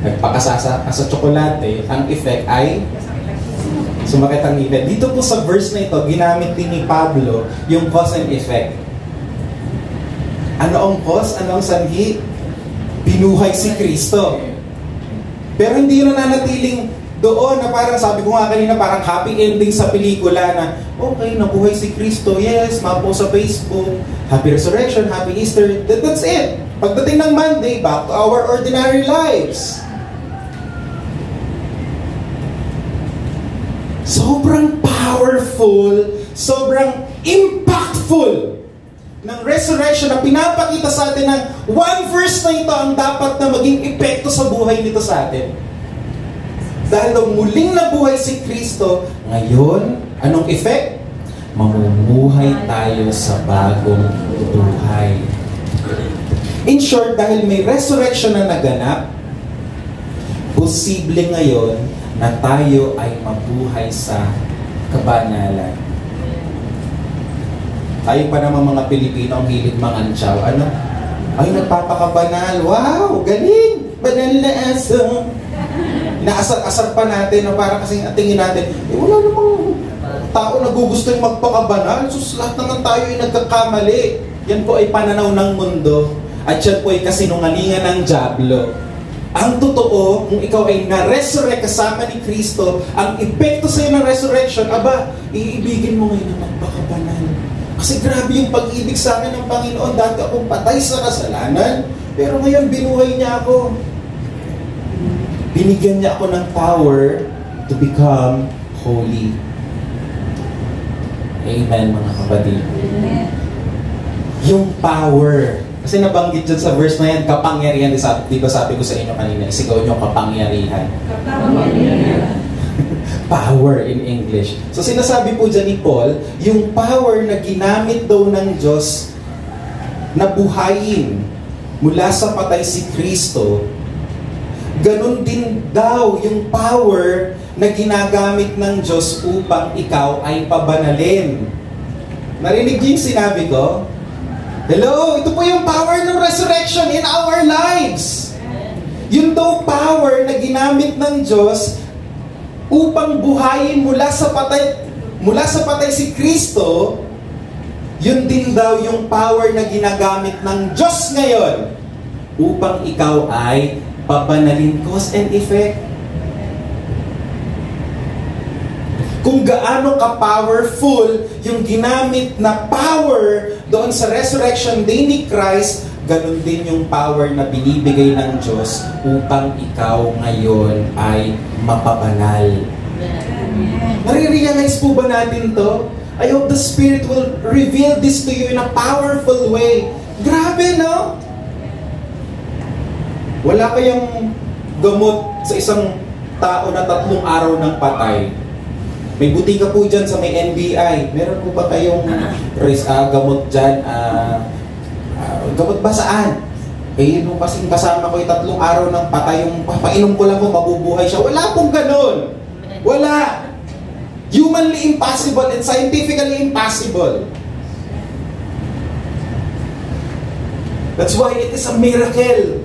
nagpakasasa ka sa tsokolate. Ang effect ay sumakit ang ngipin. Dito po sa verse na ito, ginamit din ni Pablo yung cause and effect. Ano ang cause? Ano ang sanhi? Binuhay si Kristo. Pero hindi yun nananatiling doon na parang sabi ko nga kanina parang happy ending sa pelikula na okay, nabuhay si Kristo, yes, mapo sa Facebook, happy resurrection, happy Easter, that's it. Pagdating ng Monday, back to our ordinary lives. Sobrang powerful, sobrang impactful ng resurrection na pinapakita sa atin ng one verse na ito ang dapat na maging epekto sa buhay nito sa atin. Dahil daw muling nabuhay si Kristo, ngayon, anong effect? Mamumuhay tayo sa bagong buhay. In short, dahil may resurrection na naganap, posible ngayon na tayo ay mabuhay sa kabanalan. Tayo pa naman mga Pilipino ang hilig mangantsaw. Ano? Ay, nagpapakabanal. Wow! Galing! Banal na aso. Inaasar-asar pa natin na parang kasing tingin natin, wala namang tao na gusto yung magpakabanal. So, lahat naman tayo ay nagkakamali. Yan po ay pananaw ng mundo. At yan po ay kasinungalingan ng dyablo. Ang totoo, kung ikaw ay na-resurrect kasama ni Kristo, ang epekto sa iyo ng resurrection, aba, iibigin mo ngayon na magpakabanal. Kasi grabe yung pag-ibig sa akin ng Panginoon. Dati akong patay sa kasalanan, pero ngayon binuhay niya ako. Binigyan niya ako ng power to become holy. Amen, mga kapatid. Yung power. Kasi nabanggit dyan sa verse na yan, kapangyarihan. Di ba sabi ko sa inyo kanina, isigaw nyo kapangyarihan. Kapangyarihan. Power in English. So sinasabi po dyan ni Paul, yung power na ginamit daw ng Diyos na buhayin mula sa patay si Kristo, ganun din daw yung power na ginagamit ng Diyos upang ikaw ay pabanalin. Narinig niyo yung sinabi ko? Hello, ito po yung power ng resurrection in our lives. Yun daw power na ginamit ng Diyos upang buhayin mula sa patay si Kristo. Yun din daw yung power na ginagamit ng Diyos ngayon upang ikaw ay pabanalin. Cause and effect. Kung gaano ka-powerful yung ginamit na power doon sa resurrection day ni Christ, ganun din yung power na binibigay ng Diyos upang ikaw ngayon ay mapabanal. Nare-realize po ba natin to? I hope the Spirit will reveal this to you in a powerful way. Grabe, no? Wala kayang gamot sa isang tao na 3 araw ng patay. May butika po dyan sa may NBI. Meron po ba kayong gamot dyan? Gamot ba saan? Eh, nung kasing kasama ko yung 3 araw ng patay, yung papainom ko lang po, mabubuhay siya. Wala pong ganun. Wala. Humanly impossible and scientifically impossible. That's why it is a miracle.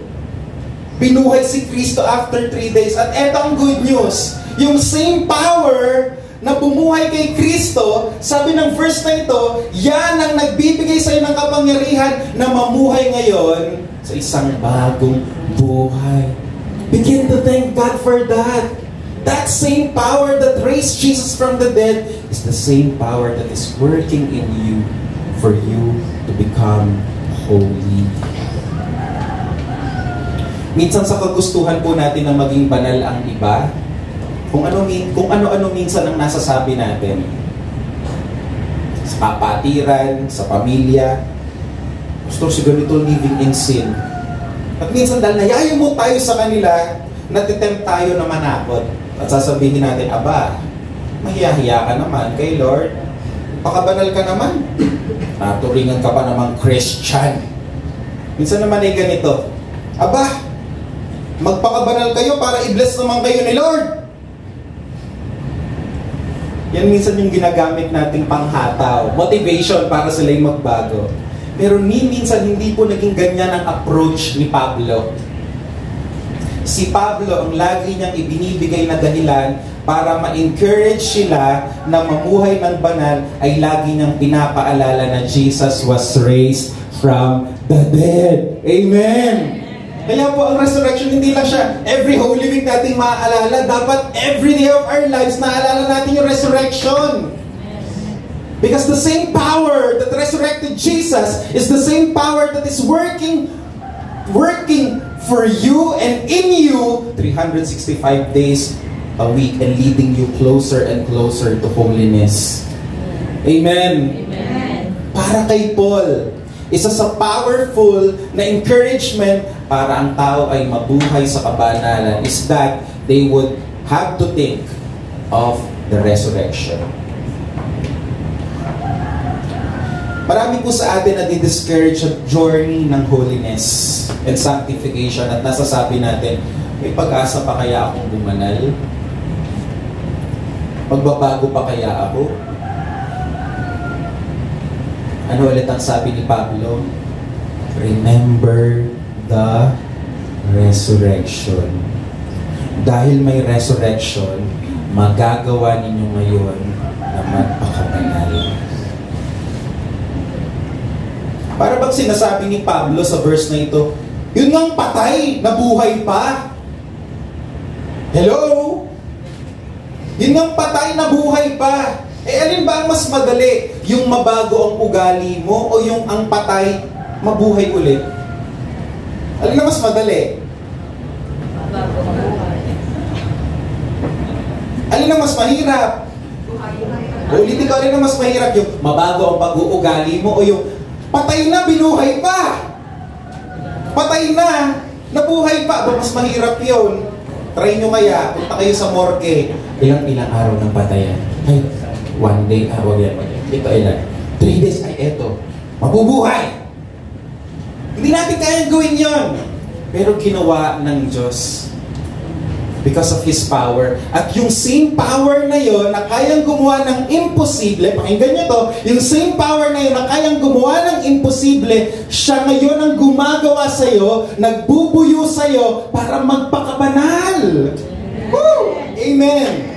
Binuhay si Kristo after 3 days. At eto ang good news. Yung same power na bumuhay kay Kristo, sabi ng verse na ito, yan ang nagbibigay sa iyo ng kapangyarihan na mamuhay ngayon sa isang bagong buhay. Begin to thank God for that. That same power that raised Jesus from the dead is the same power that is working in you for you to become holy. Minsan sa kagustuhan po natin na maging banal ang iba, kung ano-ano minsan ang nasasabi natin sa kapatiran, sa pamilya, gusto si ganito living in sin. At minsan dahil nayayamot tayo sa kanila, natitempt tayo na manakot. At sasabihin natin, aba, mahiya-hiya ka naman kay Lord. Pakabanal ka naman. Naturingan ka pa namang Christian. Minsan naman ay ganito, aba, magpakabanal kayo para i-bless naman kayo ni Lord. Yan minsan yung ginagamit nating panghataw, motivation para sila'y magbago. Pero minsan hindi po naging ganyan ang approach ni Pablo. Si Pablo, ang lagi niyang ibinibigay na dahilan para ma-encourage sila na mamuhay ng banal ay lagi niyang pinapaalala na Jesus was raised from the dead. Amen! Kaya po ang resurrection, hindi lang siya every Holy Week nating maaalala. Dapat every day of our lives naalala natin yung resurrection. Because the same power that resurrected Jesus is the same power that is working for you and in you 365 days a week and leading you closer and closer to holiness. Amen. Amen. Para kay Paul, isa sa powerful na encouragement para ang tao ay mabuhay sa kabanalan is that they would have to think of the resurrection. Marami po sa atin na di-discourage sa journey ng holiness and sanctification at nasasabi natin, may pag-asa pa kaya akong bumanal? Magbabago pa kaya ako? Ano ulit ang sabi ni Pablo? Remember the resurrection. Dahil may resurrection, magagawa ninyo ngayon na magpakabanal. Para bang sinasabi ni Pablo sa verse na ito, yun ngang patay, nabuhay pa. Hello? Yun ngang patay, nabuhay pa. Eh, alin ba ang mas madali? Yung mabago ang ugali mo o yung ang patay, mabuhay ulit? Alin na mas madali? Alin na mas mahirap? Ulitin ko, alin na mas mahirap? Yung mabago ang pag-uugali mo o yung patay na, binuhay pa? Patay na, nabuhay pa. Ba, mas mahirap yun. Try nyo kaya, punta kayo sa morgue. Ilang araw ng patayan? Ay, 1 day, wag yan. Ito ilan? 3 days, ay eto. Mabubuhay! Hindi natin kayang gawin yon. Pero ginawa ng Diyos. because of His power. At yung same power na yon na kayang gumawa ng imposible, pakinggan nyo to, yung same power na yon na kayang gumawa ng imposible, siya ngayon ang gumagawa sa'yo, nagbubuyo sa'yo para magpakabanal. Woo! Amen!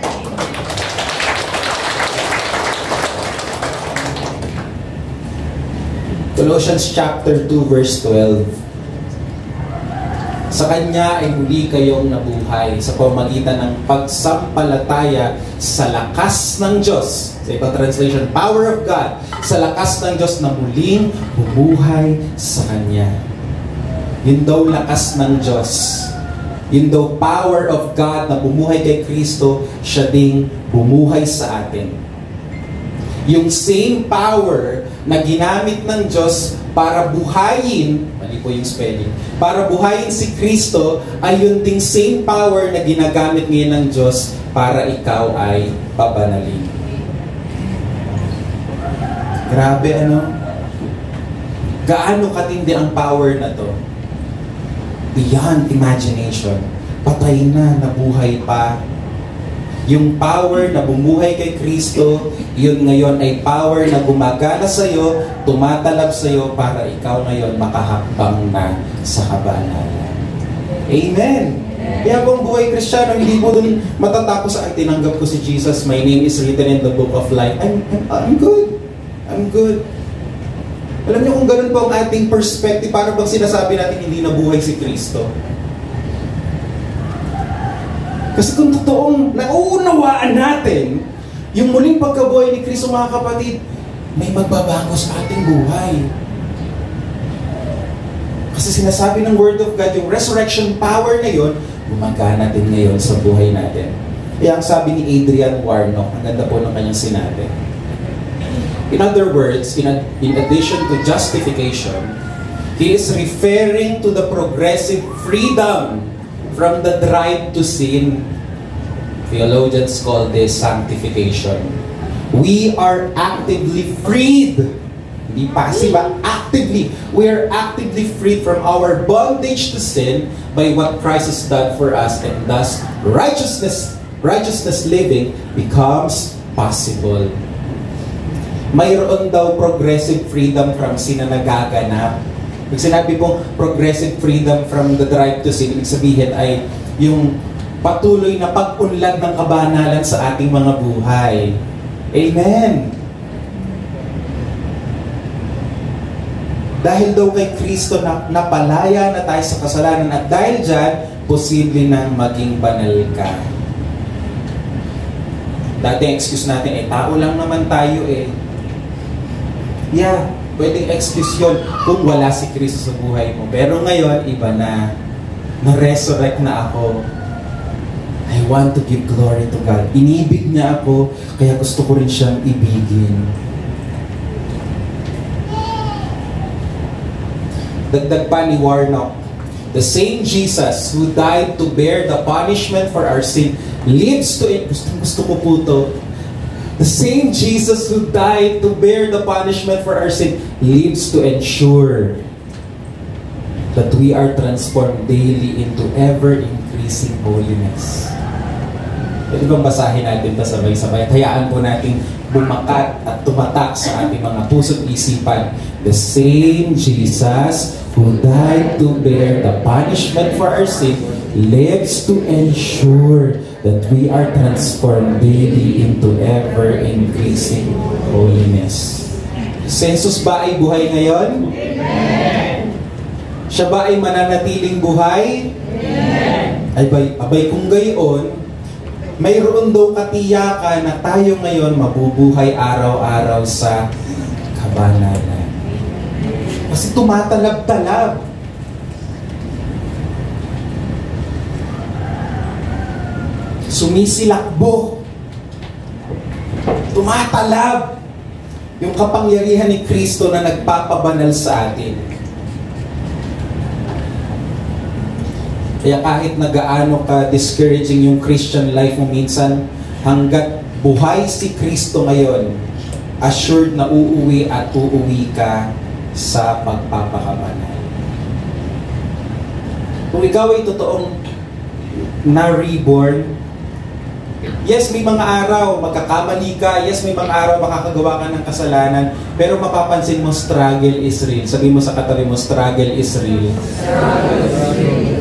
Colossians chapter 2 verse 12. Sa Kanya ay muli kayong nabuhay sa pamamagitan ng pagsampalataya sa lakas ng Diyos. Sa ibang translation, power of God. Sa lakas ng Diyos na muling bumuhay sa Kanya. Yun daw lakas ng Diyos. Yun daw power of God na bumuhay kay Kristo, siya ding bumuhay sa atin. Yung same power na ginamit ng Diyos para buhayin, mali po yung spelling, para buhayin si Kristo, ay yun ding same power na ginagamit ngayon ng Diyos para ikaw ay pabanalin. Grabe, ano? Gaano katindi ang power na to? Beyond imagination. Patay na, nabuhay pa. Yung power na bumuhay kay Kristo, yun ngayon ay power na gumagana sa'yo, tumatalab sa'yo para ikaw ngayon makahakbang na sa kabanalan. Amen! Kaya kung buhay Kristiyano, hindi po dun matatapos sa tinanggap ko si Jesus, my name is written in the book of life. I'm good. I'm good. Alam niyo kung ganun po ang ating perspective, para bang sinasabi natin hindi nabuhay si Kristo? Kasi kung totoong nauunawaan natin yung muling pagkabuhay ni Kristo, mga kapatid, may magbabago sa ating buhay. Kasi sinasabi ng Word of God, yung resurrection power na yun, gumagana din ngayon sa buhay natin. Kaya ang sabi ni Adrian Warnock, ang ganda po ng kanyang sinabi. In other words, in addition to justification, he is referring to the progressive freedom from the drive to sin. Theologians call this sanctification. We are actively freed. Hindi passive, actively. We are actively freed from our bondage to sin by what Christ has done for us, and thus righteousness living becomes possible. Mayroon daw progressive freedom from sin na nagaganap. Pag sinabi pong progressive freedom from the drive to sin, ibig sabihin ay yung patuloy na pag-unlad ng kabanalan sa ating mga buhay. Amen! Dahil daw kay Kristo napalaya na tayo sa kasalanan, at dahil dyan, posible nang maging banal ka. Dati ang excuse natin, tao lang naman tayo eh. Yeah, pwedeng excuse yun kung wala si Kristo sa buhay mo. Pero ngayon, iba na. Na-resurrect na ako. I want to give glory to God. Inibig niya ako, kaya gusto ko rin siyang ibigin. Dagdag pa ni Warnock, the same Jesus who died to bear the punishment for our sin lives to... Gusto ko po to. The same Jesus who died to bear the punishment for our sin lives to ensure that we are transformed daily into ever-increasing holiness. Pwede bang basahin natin ito sabay-sabay? Hayaan po natin bumakat at tumatak sa ating mga puso't isipan. The same Jesus who died to bear the punishment for our sin lives to ensure that we are transformed daily into ever-increasing holiness. Si Jesus ba ay buhay ngayon? Amen! Siya ba ay mananatiling buhay? Amen! Abay kung gayon, mayroon daw katiyakan na tayo ngayon mabubuhay araw-araw sa kabanalan. Kasi tumatalab-talab. Sumisilakbo. Tumatalab yung kapangyarihan ni Kristo na nagpapabanal sa atin. Kaya kahit na gaano ka discouraging yung Christian life mo minsan, hanggat buhay si Kristo ngayon, assured na uuwi at uuwi ka sa pagpapakabanal. Kung ikaw ay totoong na reborn. Yes, may mga araw magkakamali ka. Yes, may mga araw makakagawa ka ng kasalanan. Pero mapapansin mo, struggle is real. Sabi mo sa katabi mo, struggle is real.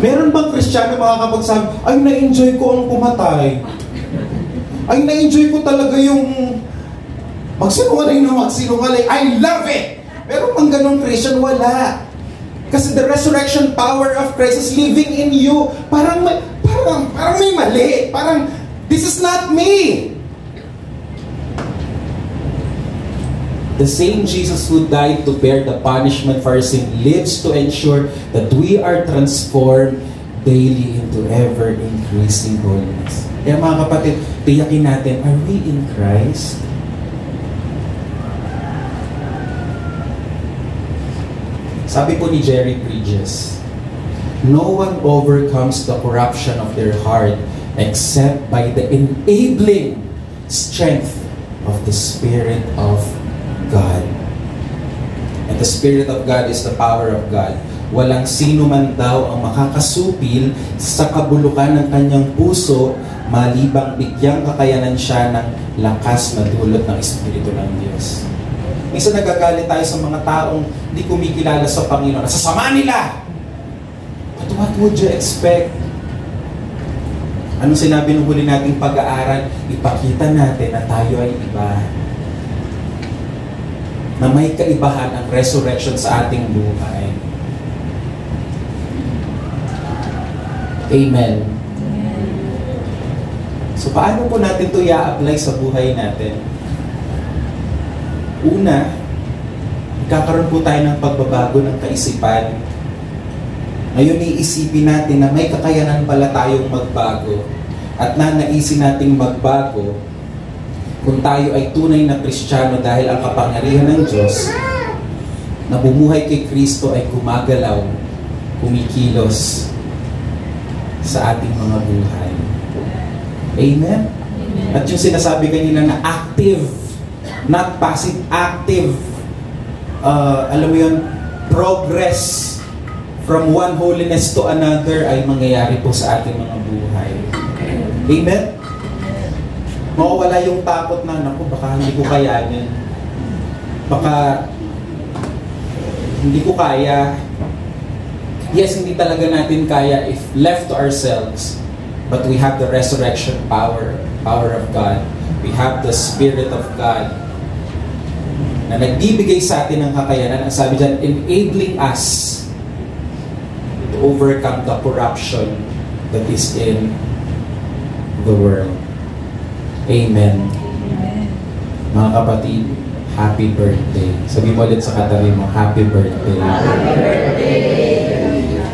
Meron bang Kristiyano makakapagsabi, ay, na-enjoy ko ang pumatay. Ay, na-enjoy ko talaga yung magsinungaling na magsinungaling. I love it! Meron bang ganong Christian? Wala. Kasi the resurrection power of Christ is living in you. Parang may mali. Parang, this is not me. The same Jesus who died to bear the punishment for our sin lives to ensure that we are transformed daily into ever-increasing holiness. Kaya mga kapatid, tiyakin natin, are we in Christ? Sabi po ni Jerry Bridges, no one overcomes the corruption of their heart except by the enabling strength of the Spirit of God. And the Spirit of God is the power of God. Walang sino man daw ang makakasupil sa kabulukan ng kanyang puso malibang bigyang kakayanan siya ng lakas na dulot ng Espiritu ng Diyos. Minsan nagagalit tayo sa mga taong hindi kumikilala sa Panginoon. Nasasama nila! But what would you expect? Anong sinabi nung huli nating pag-aaral? Ipakita natin na tayo ay iba. Na may kaibahan ang resurrection sa ating buhay. Amen. So paano po natin ito i-apply sa buhay natin? Una, magkakaroon po tayo ng pagbabago ng kaisipan. Ngayon iisipin natin na may kakayanan pala tayong magbago at nanaisin nating magbago kung tayo ay tunay na Kristiyano dahil ang kapangyarihan ng Diyos na bumuhay kay Kristo ay gumagalaw, kumikilos sa ating mga buhay. Amen? At yung sinasabi kanina na active, not passive, active, alam mo yun, progress from one holiness to another ay mangyayari po sa ating mga buhay. Amen? Mawawala yung takot na, naku, baka hindi ko kayanin. Baka hindi ko kaya. Yes, hindi talaga natin kaya if left to ourselves. But we have the resurrection power of God. We have the Spirit of God na nagbibigay sa atin ng kakayanan. Ang sabi dyan, enabling us to overcome the corruption that is in the world. Amen. Mga kapatid, happy birthday. Sabi mo ulit sa katabi mo, happy birthday. Happy birthday.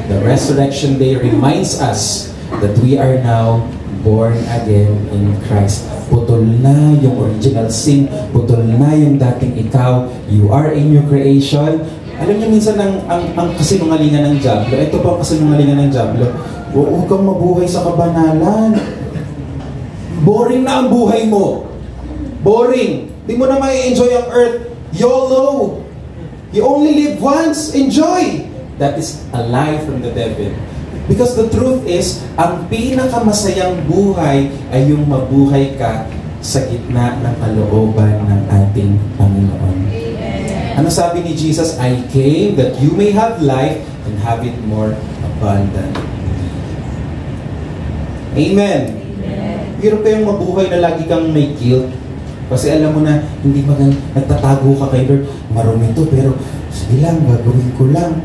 The resurrection day reminds us that we are now born again in Christ. Putol na yung original sin, putol na yung dating ikaw. You are a new creation. Alam niyo minsan ang kasinungalingan ng Diablo, ito pa ang kasinungalingan ng Diablo, huwag kang mabuhay sa kabanalan. Boring na ang buhay mo. Boring. Di mo na mai-enjoy ang earth. YOLO. You only live once. Enjoy. That is a lie from the devil. Because the truth is, ang pinakamasayang buhay ay yung mabuhay ka sa gitna ng kalooban ng ating Panginoon. Ano sabi ni Jesus? I came that you may have life and have it more abundantly. Amen. Hirap kayong mabuhay na lagi kang may guilt. Kasi alam mo na, hindi ba nagtatago ka kay Lord, marumi to, pero sige lang, gagawin ko lang.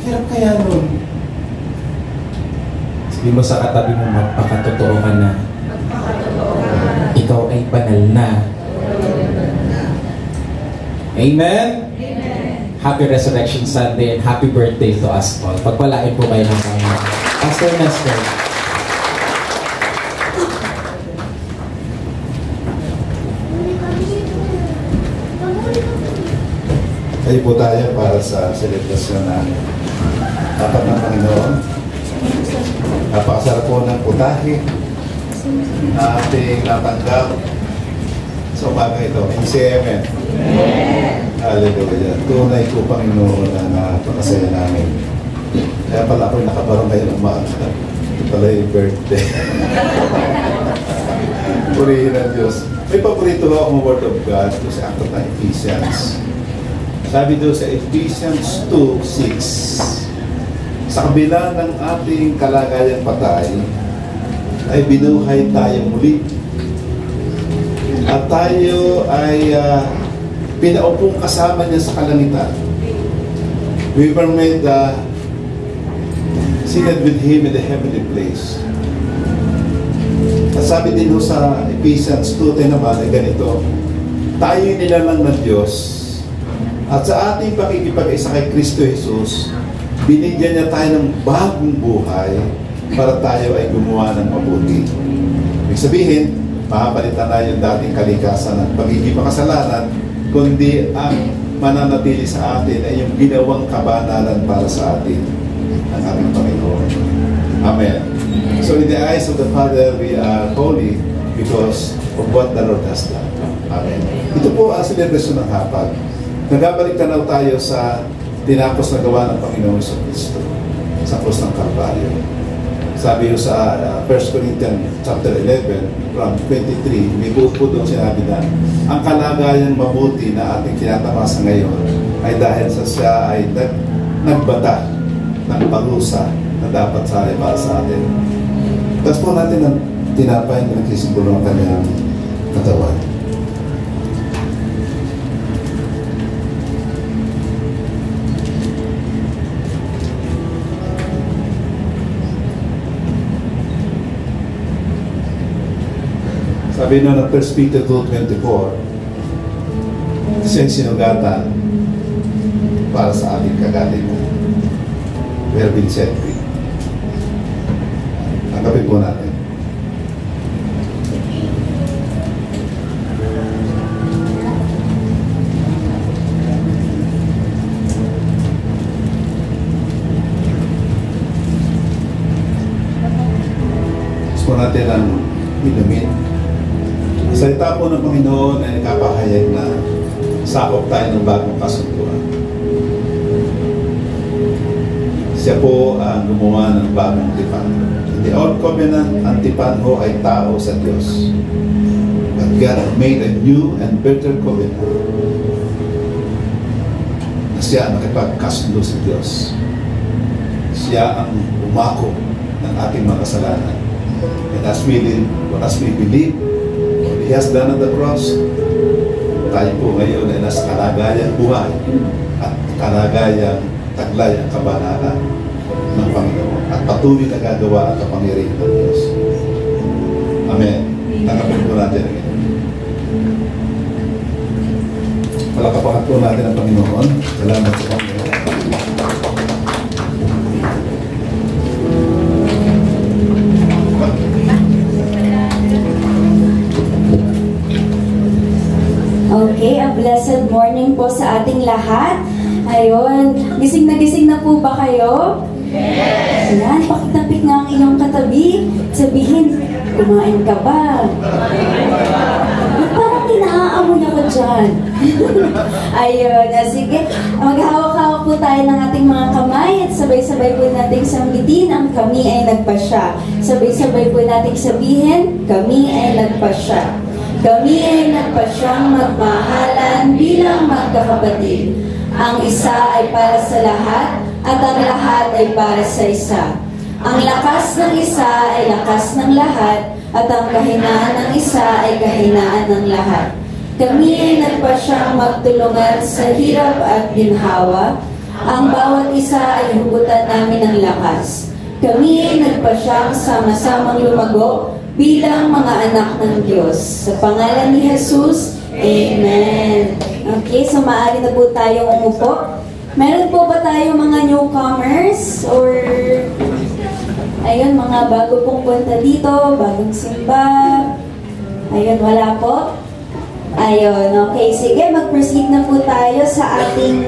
Hirap kaya nun. Sabi mo sa katabi mo, magpakatotoo ka na. Ikaw ay banal na. Amen? Happy Resurrection Sunday and happy birthday to us all. Pagpalain po kayo ng Panginoon. Pastor Nestor. Tayo po tayo para sa selebrasyon ng Tapat ng Panginoon. Napakasarap po ng putahe na ating natanggap sa umaga ito. Hindi siya amen. Hallelujah. Tunay po Panginoon na napakasaya namin. Kaya pala ako'y nakabarong kayo ng umaga. Ito pala yung birthday. Purihin ang Diyos. May paborito akong word of God doon sa aklat ng Ephesians. Sabi doon sa Ephesians 2:6, sa kabila ng ating kalagayang patay, ay binuhay tayo muli. At tayo ay pinaupong kasama niya sa kalangitan. We were made seated with Him in the heavenly place. At sabi din ho sa Ephesians 2:10 naman ay ganito, tayo nilalang ng Diyos at sa ating pakikipag-isa kay Kristo Jesus, binigyan niya tayo ng bagong buhay para tayo ay gumawa ng mabuti. Ibig sabihin, mapapalitan na yung dating kalikasan at pagiging makasalanan, kundi ang mananatili sa atin ay yung ginawang kabanalan para sa atin ng aming Panginoon. Amen. So in the eyes of the Father, we are holy because of what the Lord has done. Amen. Ito po ang celebration ng hapag. Nagbabalik tanaw tayo sa tinapos na gawa ng Panginoon sa Kristo sa krus ng Kalbaryo. Sabi ko sa 1 Corinthians chapter 11 from 23, may buo po doon sinabi na ang kalagayang mabuti na ating tinatamasa ngayon ay dahil sa siya ay nagbata ng parusa na dapat sari para sa atin. Tapos po natin ang tinapay na nagsisimbolo ng kanyang katawan. Sabi na ng 1 Peter 2:24, siyang sinugatan para sa ating kagalitan. We have been set free. Tanggapin po natin. Gusto po natin ang inumin. Salita po ng Panginoon ay nakapahayag na sakop tayo ng bagong kasunduan. Siya po ang gumawa ng bagong tipan. In the Old Covenant, ang tipan ho ay tao sa Diyos. But God made a new and better covenant na siya ang nakipagkasundo sa Diyos. Siya ang umako ng ating mga kasalanan. And as we believe He has done on the cross, tayo po ngayon ay nasa kalagayang buhay at kalagayang taglay ang kabanalan ng Panginoon at patuloy na gagawa ang kapangyarihan ng Diyos. Amen. Tanggapin po natin ang ito. Palakapakan po natin ang Panginoon. Salamat sa Panginoon. Okay, a blessed morning po sa ating lahat. Ayun, gising na po ba kayo? Yes! Ayan, pakitapik nga ang inyong katabi. Sabihin, kumain ka ba? Parang kinahaamoy ako dyan. Ayun, sige. Maghawak-hawak po tayo ng ating mga kamay at sabay-sabay po nating sambitin ang kami ay nagpasya. Sabay-sabay po nating sabihin, kami ay nagpasya. Kami ay nagpasyang magmahalan bilang magkakapatid. Ang isa ay para sa lahat at ang lahat ay para sa isa. Ang lakas ng isa ay lakas ng lahat at ang kahinaan ng isa ay kahinaan ng lahat. Kami ay nagpasyang magtulungan sa hirap at ginhawa. Ang bawat isa ay hugutan namin ng lakas. Kami ay nagpasyang sama-samang lumago bilang mga anak ng Diyos. Sa pangalan ni Jesus, Amen. Okay, so maaari na po tayong umupo. Meron po ba tayo mga newcomers? Or, ayun, mga bago pong punta dito, bagong simba? Ayun, wala po? Ayun, okay. Sige, mag-proceed na po tayo sa ating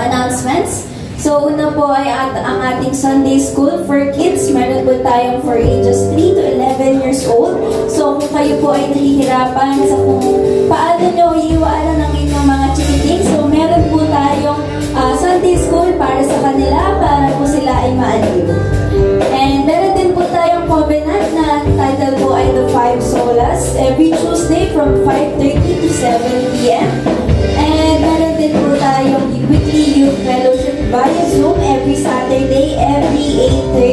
announcements. So, una po ay ang ating Sunday School for Kids. Meron po tayong for ages 3 to 11 years old. So, kung kayo po ay nahihirapan sa kung paano nyo iiwanan ang inyong mga chikiting, so meron po tayong Sunday School para sa kanila, para po sila ay maaliw. And meron Aulas every Tuesday from 5:30 to 7 p.m. And meron din po tayong weekly youth fellowship via Zoom every Saturday, every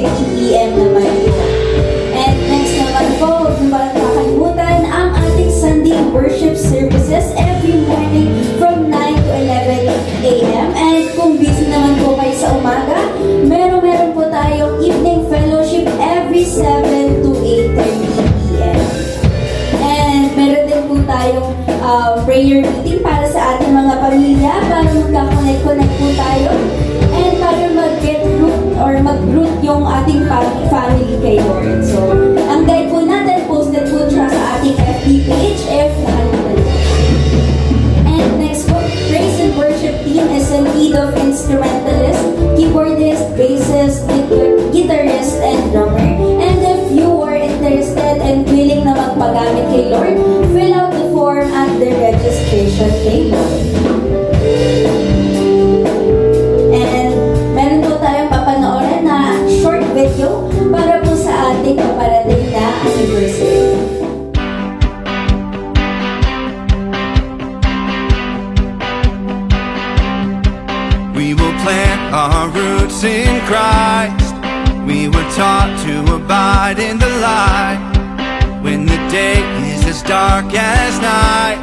8:30 p.m. naman po. And next naman po, huwag niyo palang kakalimutan ang ating Sunday worship services every morning from 9 to 11 a.m. And kung busy naman po kayo sa umaga, meron po tayong evening fellowship every 7 to 8:30 p.m. And meron din po tayong prayer meeting para sa ating mga pamilya, para magka-connect po tayo, and para mag-get root or mag-root yung ating family kay Lord. So, ang guide po natin, posted po siya sa ating FB page if nakalimutan. And next po, praise and worship team is in need of instrumentalist, keyboardist, bassist, guitarist, and drummer. And if you are interested and willing na magpagamit kay Lord, fill out the form at the registration table. And meron po tayong papanoorin na short video para po sa ating paparating na anniversary. We will plant our roots in Christ. We were taught to abide in the light. When the day is as dark as night,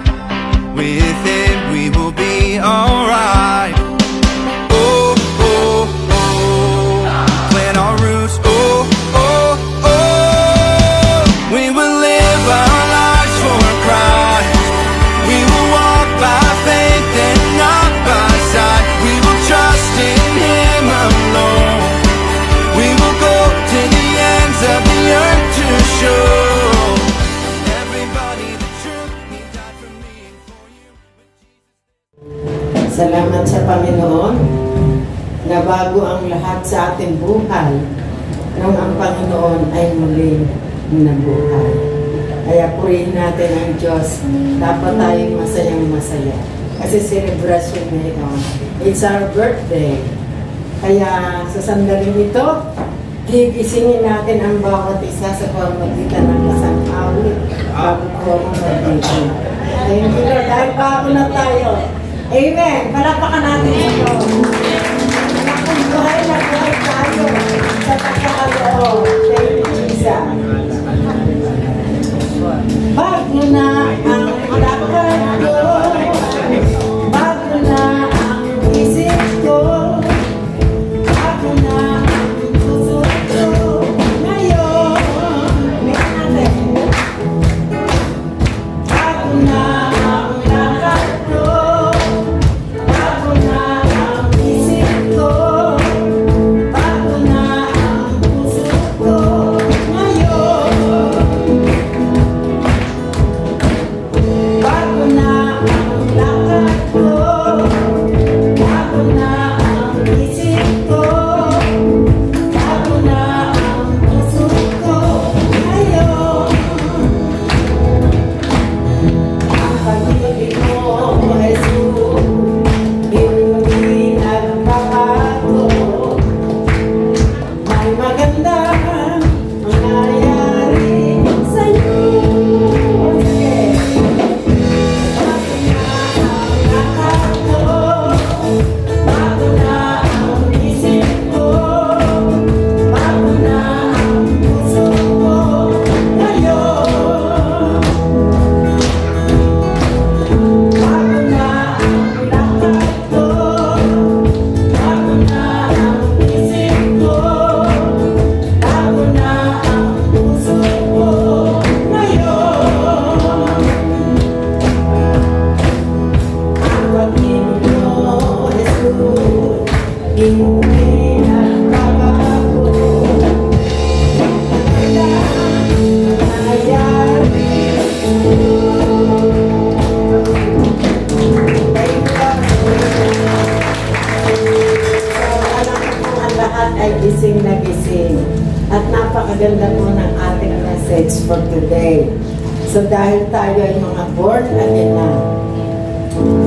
with it we will be alright. Oh, oh, oh, plant our roots. Oh, oh, oh, we will live our lives for Christ. We will walk by faith and not by sight. We will trust in Him alone. We will go to the ends of the earth to show everybody the truth. He died for me and for you. Salamat sa Panginoon na bago ang lahat sa ating buhay nung ang Panginoon ay muling nabuhay. Kaya purihin natin ang Diyos. Dapat tayong masayang-masaya. Kasi celebration na ito. It's our birthday. Kaya sa sandaling ito, gigisingin natin ang bawat isa sa pamamagitan ng isang awit bago ko mag-ibig. Thank you, Lord. Dahil bago na tayo. Amen. Palapakan natin ito. Kung buhay na buhay tayo sa pagkakaloob. Thank you, Jesus. Bago na ang lakad ko, bago na ang isip ko, bago na ang puso ko, ngayon, bago na ang lakad ko, bago na ang isip ko, bago na ang puso ko, ngayon, bago na ang lakad ko, bago na ang isip ko, bago na ang puso ko, ngayon, ang pag-ibig mo, Jesus, hindi nagbabago. May magandang mangyayari sa'yo. Sige. Bago na ang lakad ko, bago na ang isip ko, bago na ang puso ko, ngayon. Bago na ang lakad ko, bago na ang isip ko, bago na ang puso ko, ngayon. Ang pag-ibig mo, Jesus, hindi nagbabago. Magandang nangyayari. Alam ko po ang lahat ay gising na gising. At napakaganda po ng ating message for today. So dahil tayo ay mga born again na,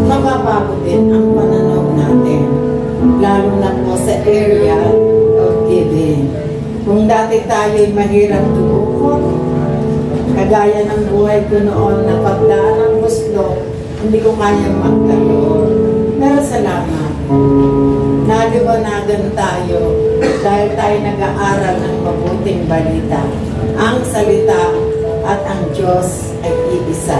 mababago din ang pananaw natin. Lalo na po sa area of giving. Kung dati tayo ay mahirap tumukot, Kagaya ng buhay ko noon na pagdaan ng gusto, hindi ko kayang magkaroon. Pero salamat. Naliwanagan tayo dahil tayo nag-aaral ng mabuting balita. Ang salita at ang Diyos ay iisa.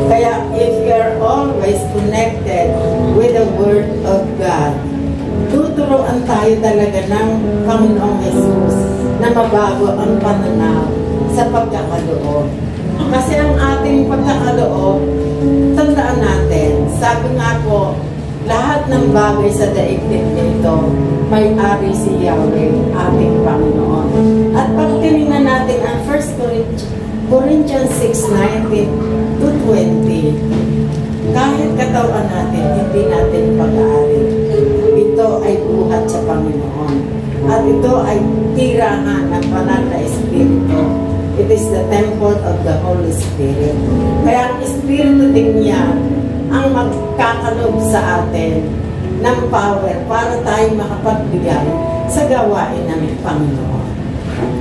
Kaya if you are always connected with the Word of God, tuturuan tayo talaga ng Panginoong Jesus na mabago ang pananaw sa pagkakaloob. Kasi ang ating pagkakaloob, tandaan natin, sabi nga po, lahat ng bagay sa daigdig nito, may-ari si Yahweh, ating Panginoon. At pag tinignan natin ang 1 Corinthians 6:19-20, kahit katawan natin, hindi natin pag-aari. Ito ay buhat sa Panginoon. At ito ay tirahan ng banal na Espiritu. It is the temple of the Holy Spirit. Kaya ang Espiritu din yan ang magkakalob sa atin ng power para tayo makapagbigay sa gawain ng Panginoon.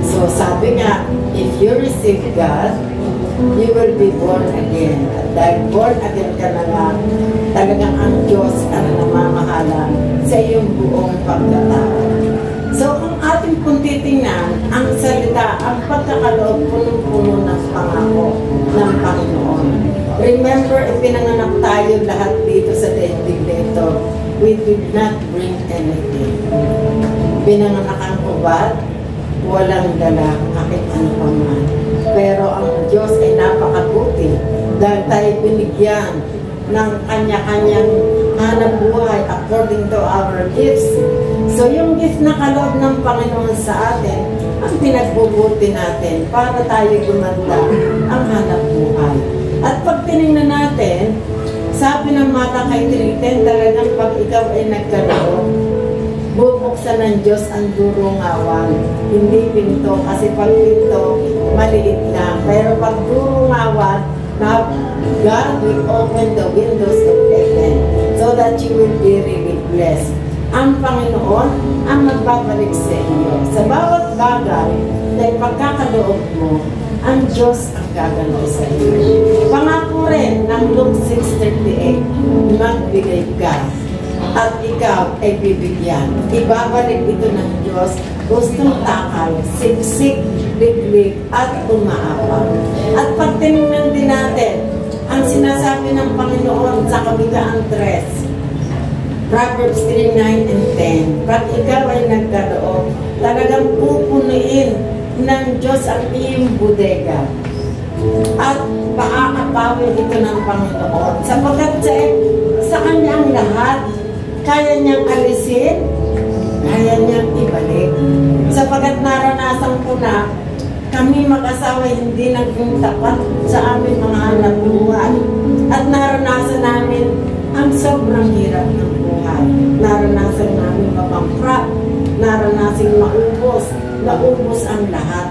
So sabi nga, if you receive God, you will be born again. At dahil born again ka na nga, talagang ang Diyos ang namamahala sa iyong buong pagkatao. So kung ating kung titingnan, ang salita, ang pagkakaloob, punong-puno ng pangako ng Panginoon. Remember, ipinanganak tayo lahat dito sa daigdig nito. We did not bring anything. Pinanganak ang kubad, walang dala kahit ano pa man. Pero ang Diyos ay napakabuti dahil tayo binigyan ng kanya-kanyang hanap buhay according to our gifts. So yung gift na kaloob ng Panginoon sa atin, ang pinagbubuti natin para tayo gumanda ang hanap buhay. At pag tinignan natin, sabi ng Malakay 3:10, talagang pag ikaw ay nagkaroon, bubuksan ng Diyos ang durungawan. Hindi pinto, kasi pag pinto, maliit lang. Pero pag durungawan, God will open the windows of heaven so that you will be really blessed. Ang Panginoon ang magbabalik sa iyo. Sa bawat bagay na ipagkakaloob mo, ang Diyos ang gaganto sa iyo. Pangako rin ng Luke 6:38, magbigay ka at ikaw ay bibigyan. Ibabalik ito ng Diyos, gustong takal, siksik, liglig, at umaapaw. At pag tinignan din natin, ang sinasabi ng Panginoon sa Kawikaan 3, Proverbs 3:9 and 10, pag ikaw ay nagkaloob, talagang pupunuin ng Diyos ang iyong bodega. At paakapawin ito ng Panginoon. Sapagkat sa Kanya ang lahat, kaya niyang alisin, kaya niyang ibalik. Sapagkat naranasan ko na kami mag-asawa hindi naging tapat sa aming mga hanap buhay. At naranasan namin ang sobrang hirap ng buhay. Naranasan namin mapangkrap, naranasan naubos ang lahat.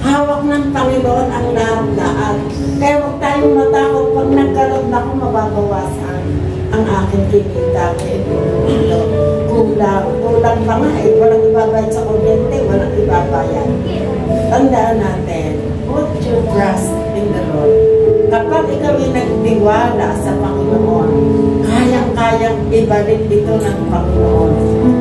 Hawak ng Panginoon ang lahat-lahat. Kaya huwag tayong matakot pag nagkaloob na ako, mababawasan ang aking kinita. Kulang pa nga eh. Walang ibabayad sa kuryente, walang ibabayad. Tandaan natin, put your trust in the Lord. Kapag ikaw ay nagtiwala sa Panginoon, kayang-kayang ibalik ito ng Panginoon.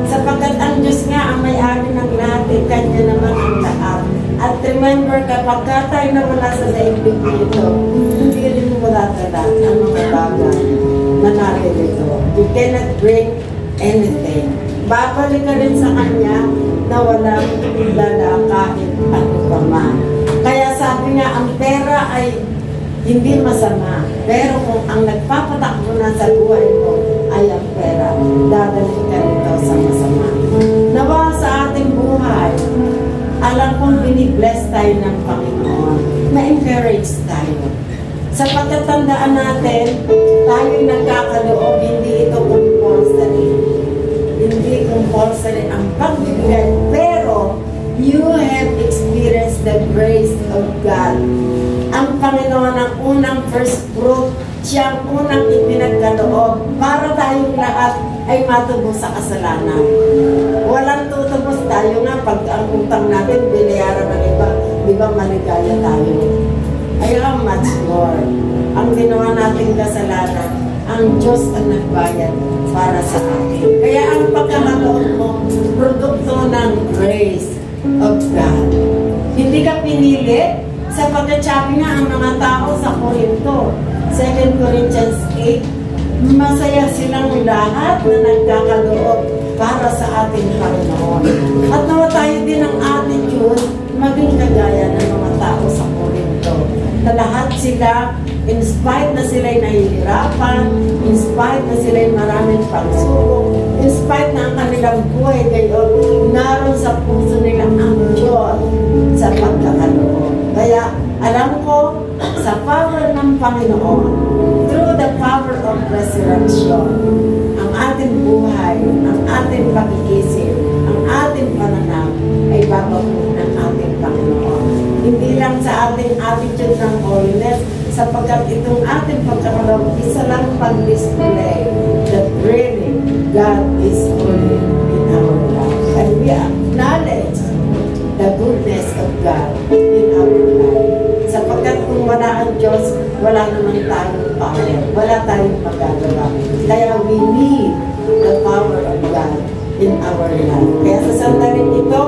Sapagkat ang Diyos nga ang may-ari ng lahat, Kanya naman ang lahat. At remember, kapag tayo nawala sa daigdig ito, hindi rin wala lahat ang mga bagay na naririto. You cannot bring anything. Babalik ka rin sa Kanya na walang dala kahit ano pa man. Kaya sabi nga, ang pera ay hindi masama. Pero kung ang nagpapatakbo na sa buhay mo ay ang pera, dadalhin ka rito sa masama. Nawa sa ating buhay, alam kong binibless tayo ng Panginoon, na-encourage tayo. Sa pagkatandaan natin, tayo'y nagkakaloob, hindi ito compulsory. Hindi compulsory ang pagbibigay, pero you have experienced the grace of God. Ang Panginoon ang unang first fruit, siya ang unang ipinagkaloob para tayong lahat ay matubos sa kasalanan. Walang tutubos tayo nga pag ang utang natin binayaran ng iba, di ba maligaya tayo? ay how much more ang ginawa nating kasalanan, ang Diyos ang nagbayad para sa atin. Kaya ang pagkakataon mo, produkto ng grace of God. Hindi ka pinili, sapagkat sabi nga ang mga tao sa Corinto, 2 Corinthians 8, masaya silang lahat na nagkakaloob para sa ating Panginoon. At nawa tayo din ang attitude maging kagaya ng mga tao sa Corinto. Na lahat sila, in spite na sila'y nahihirapan, in spite na sila'y maraming pagsubok, in spite na ang kanilang buhay ngayon, naroon sa puso nila ang Diyos sa pagkakaloob. Kaya alam ko, sa power ng Panginoon, through the power of resurrection, ang ating buhay, ang ating pag-iisip, ang ating pananaw ay babago ng ating Panginoon. Hindi lang sa ating attitude ng holiness, sapagkat itong ating pagkakaloob, isa lang pag-display that really God is holy in our life. And we acknowledge the goodness of God in our life. Sapagkat kung wala ang Diyos, wala naman tayong power. Wala tayong magagawa. Kaya we need the power of God in our life. Kaya sa sandaling ito,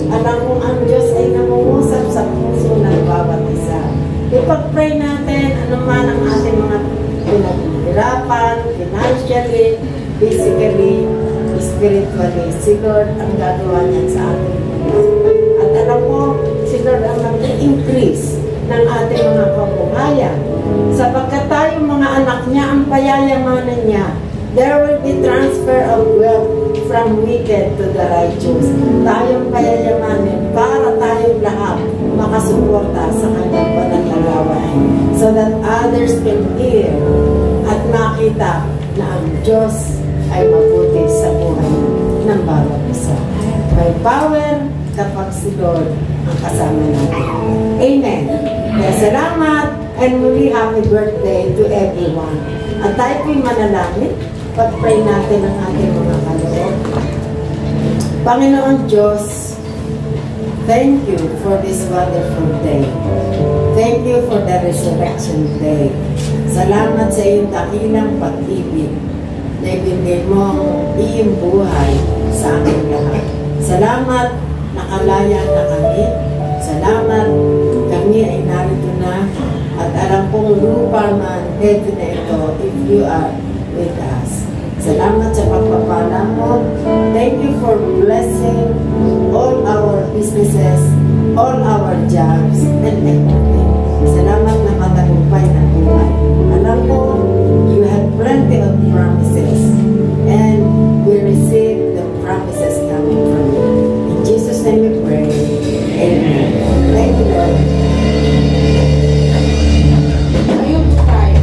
alam kong ang Diyos ay nangungusap sa puso ng bawat isa. Ipag-pray natin anuman ang ating mga pinaghihirapan, financially, physically, spiritually. Si Lord ang gagawa niyan sa ating buhay. At alam mo, si Lord ang nag-increase ng ating mga kabuhayan. Sapagkat tayong mga anak niya, ang payayamanan niya, there will be transfer of wealth from wicked to the righteous. Tayong payayamanin para tayong lahat makasuporta sa kanyang pananalawain. So that others can hear at makita na ang Diyos ay mabuti sa buhay ng bawat isa. May power kapag si Lord ang kasama natin. Amen. Kaya salamat and muli happy birthday to everyone. At tayo po'y manalangin. Pag-pray natin ang ating mga kaloob. Panginoon Diyos, thank you for this wonderful day. Thank you for the resurrection day. Salamat sa iyong dakilang pag-ibig na ibigay mo ang iyong buhay sa aming lahat. Salamat, nakalaya na kami. Salamat, kami ay narito na at alam kong lupa man, heaven na ito if you are with us. Salamat sa pagpapala mo. Thank you for blessing all our businesses, all our jobs, and everything. Salamat na matagumpay na buhay. Alam ko, you have plenty of promises, and we receive the promises coming from you. In Jesus' name we pray. Amen. Thank you, Lord. Ayun po tayo.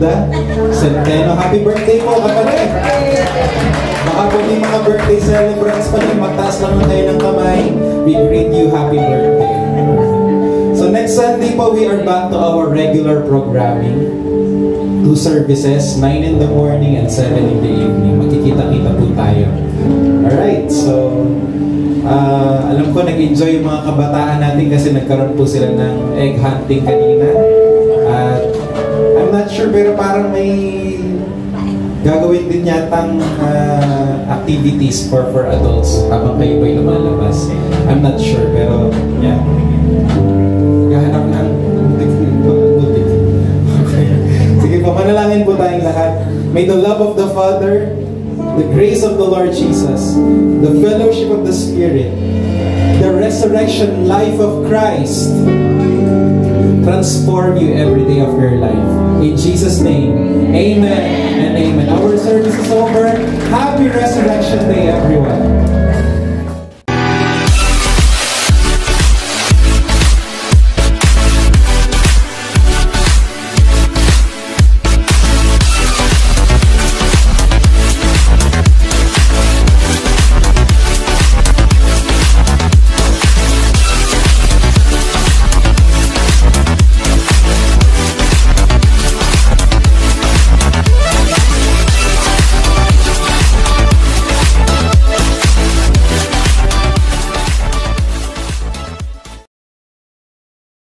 Imelda Centeno. Happy birthday po, kapatid! Baka po may mga birthday celebrants pa rin, magtaas lang tayo ng kamay. We greet you, happy birthday. So next Sunday po, we are back to our regular programming. 2 services, 9 in the morning and 7 in the evening. Magkikita-kita po tayo. Alright, so alam ko nag-enjoy yung mga kabataan natin kasi nagkaroon po sila ng egg hunting kanina. At I'm not sure pero parang may gagawin din yatang activities for adults habang kayo ba'y lumalabas. I'm not sure pero yeah. Gahanap ng butik. Okay. Sige po, manalangin po tayong lahat. May the love of the Father, the grace of the Lord Jesus, the fellowship of the Spirit, the resurrection life of Christ transform you every day of your life. In Jesus' name, amen and amen. Our service is over. Happy Resurrection Day, everyone.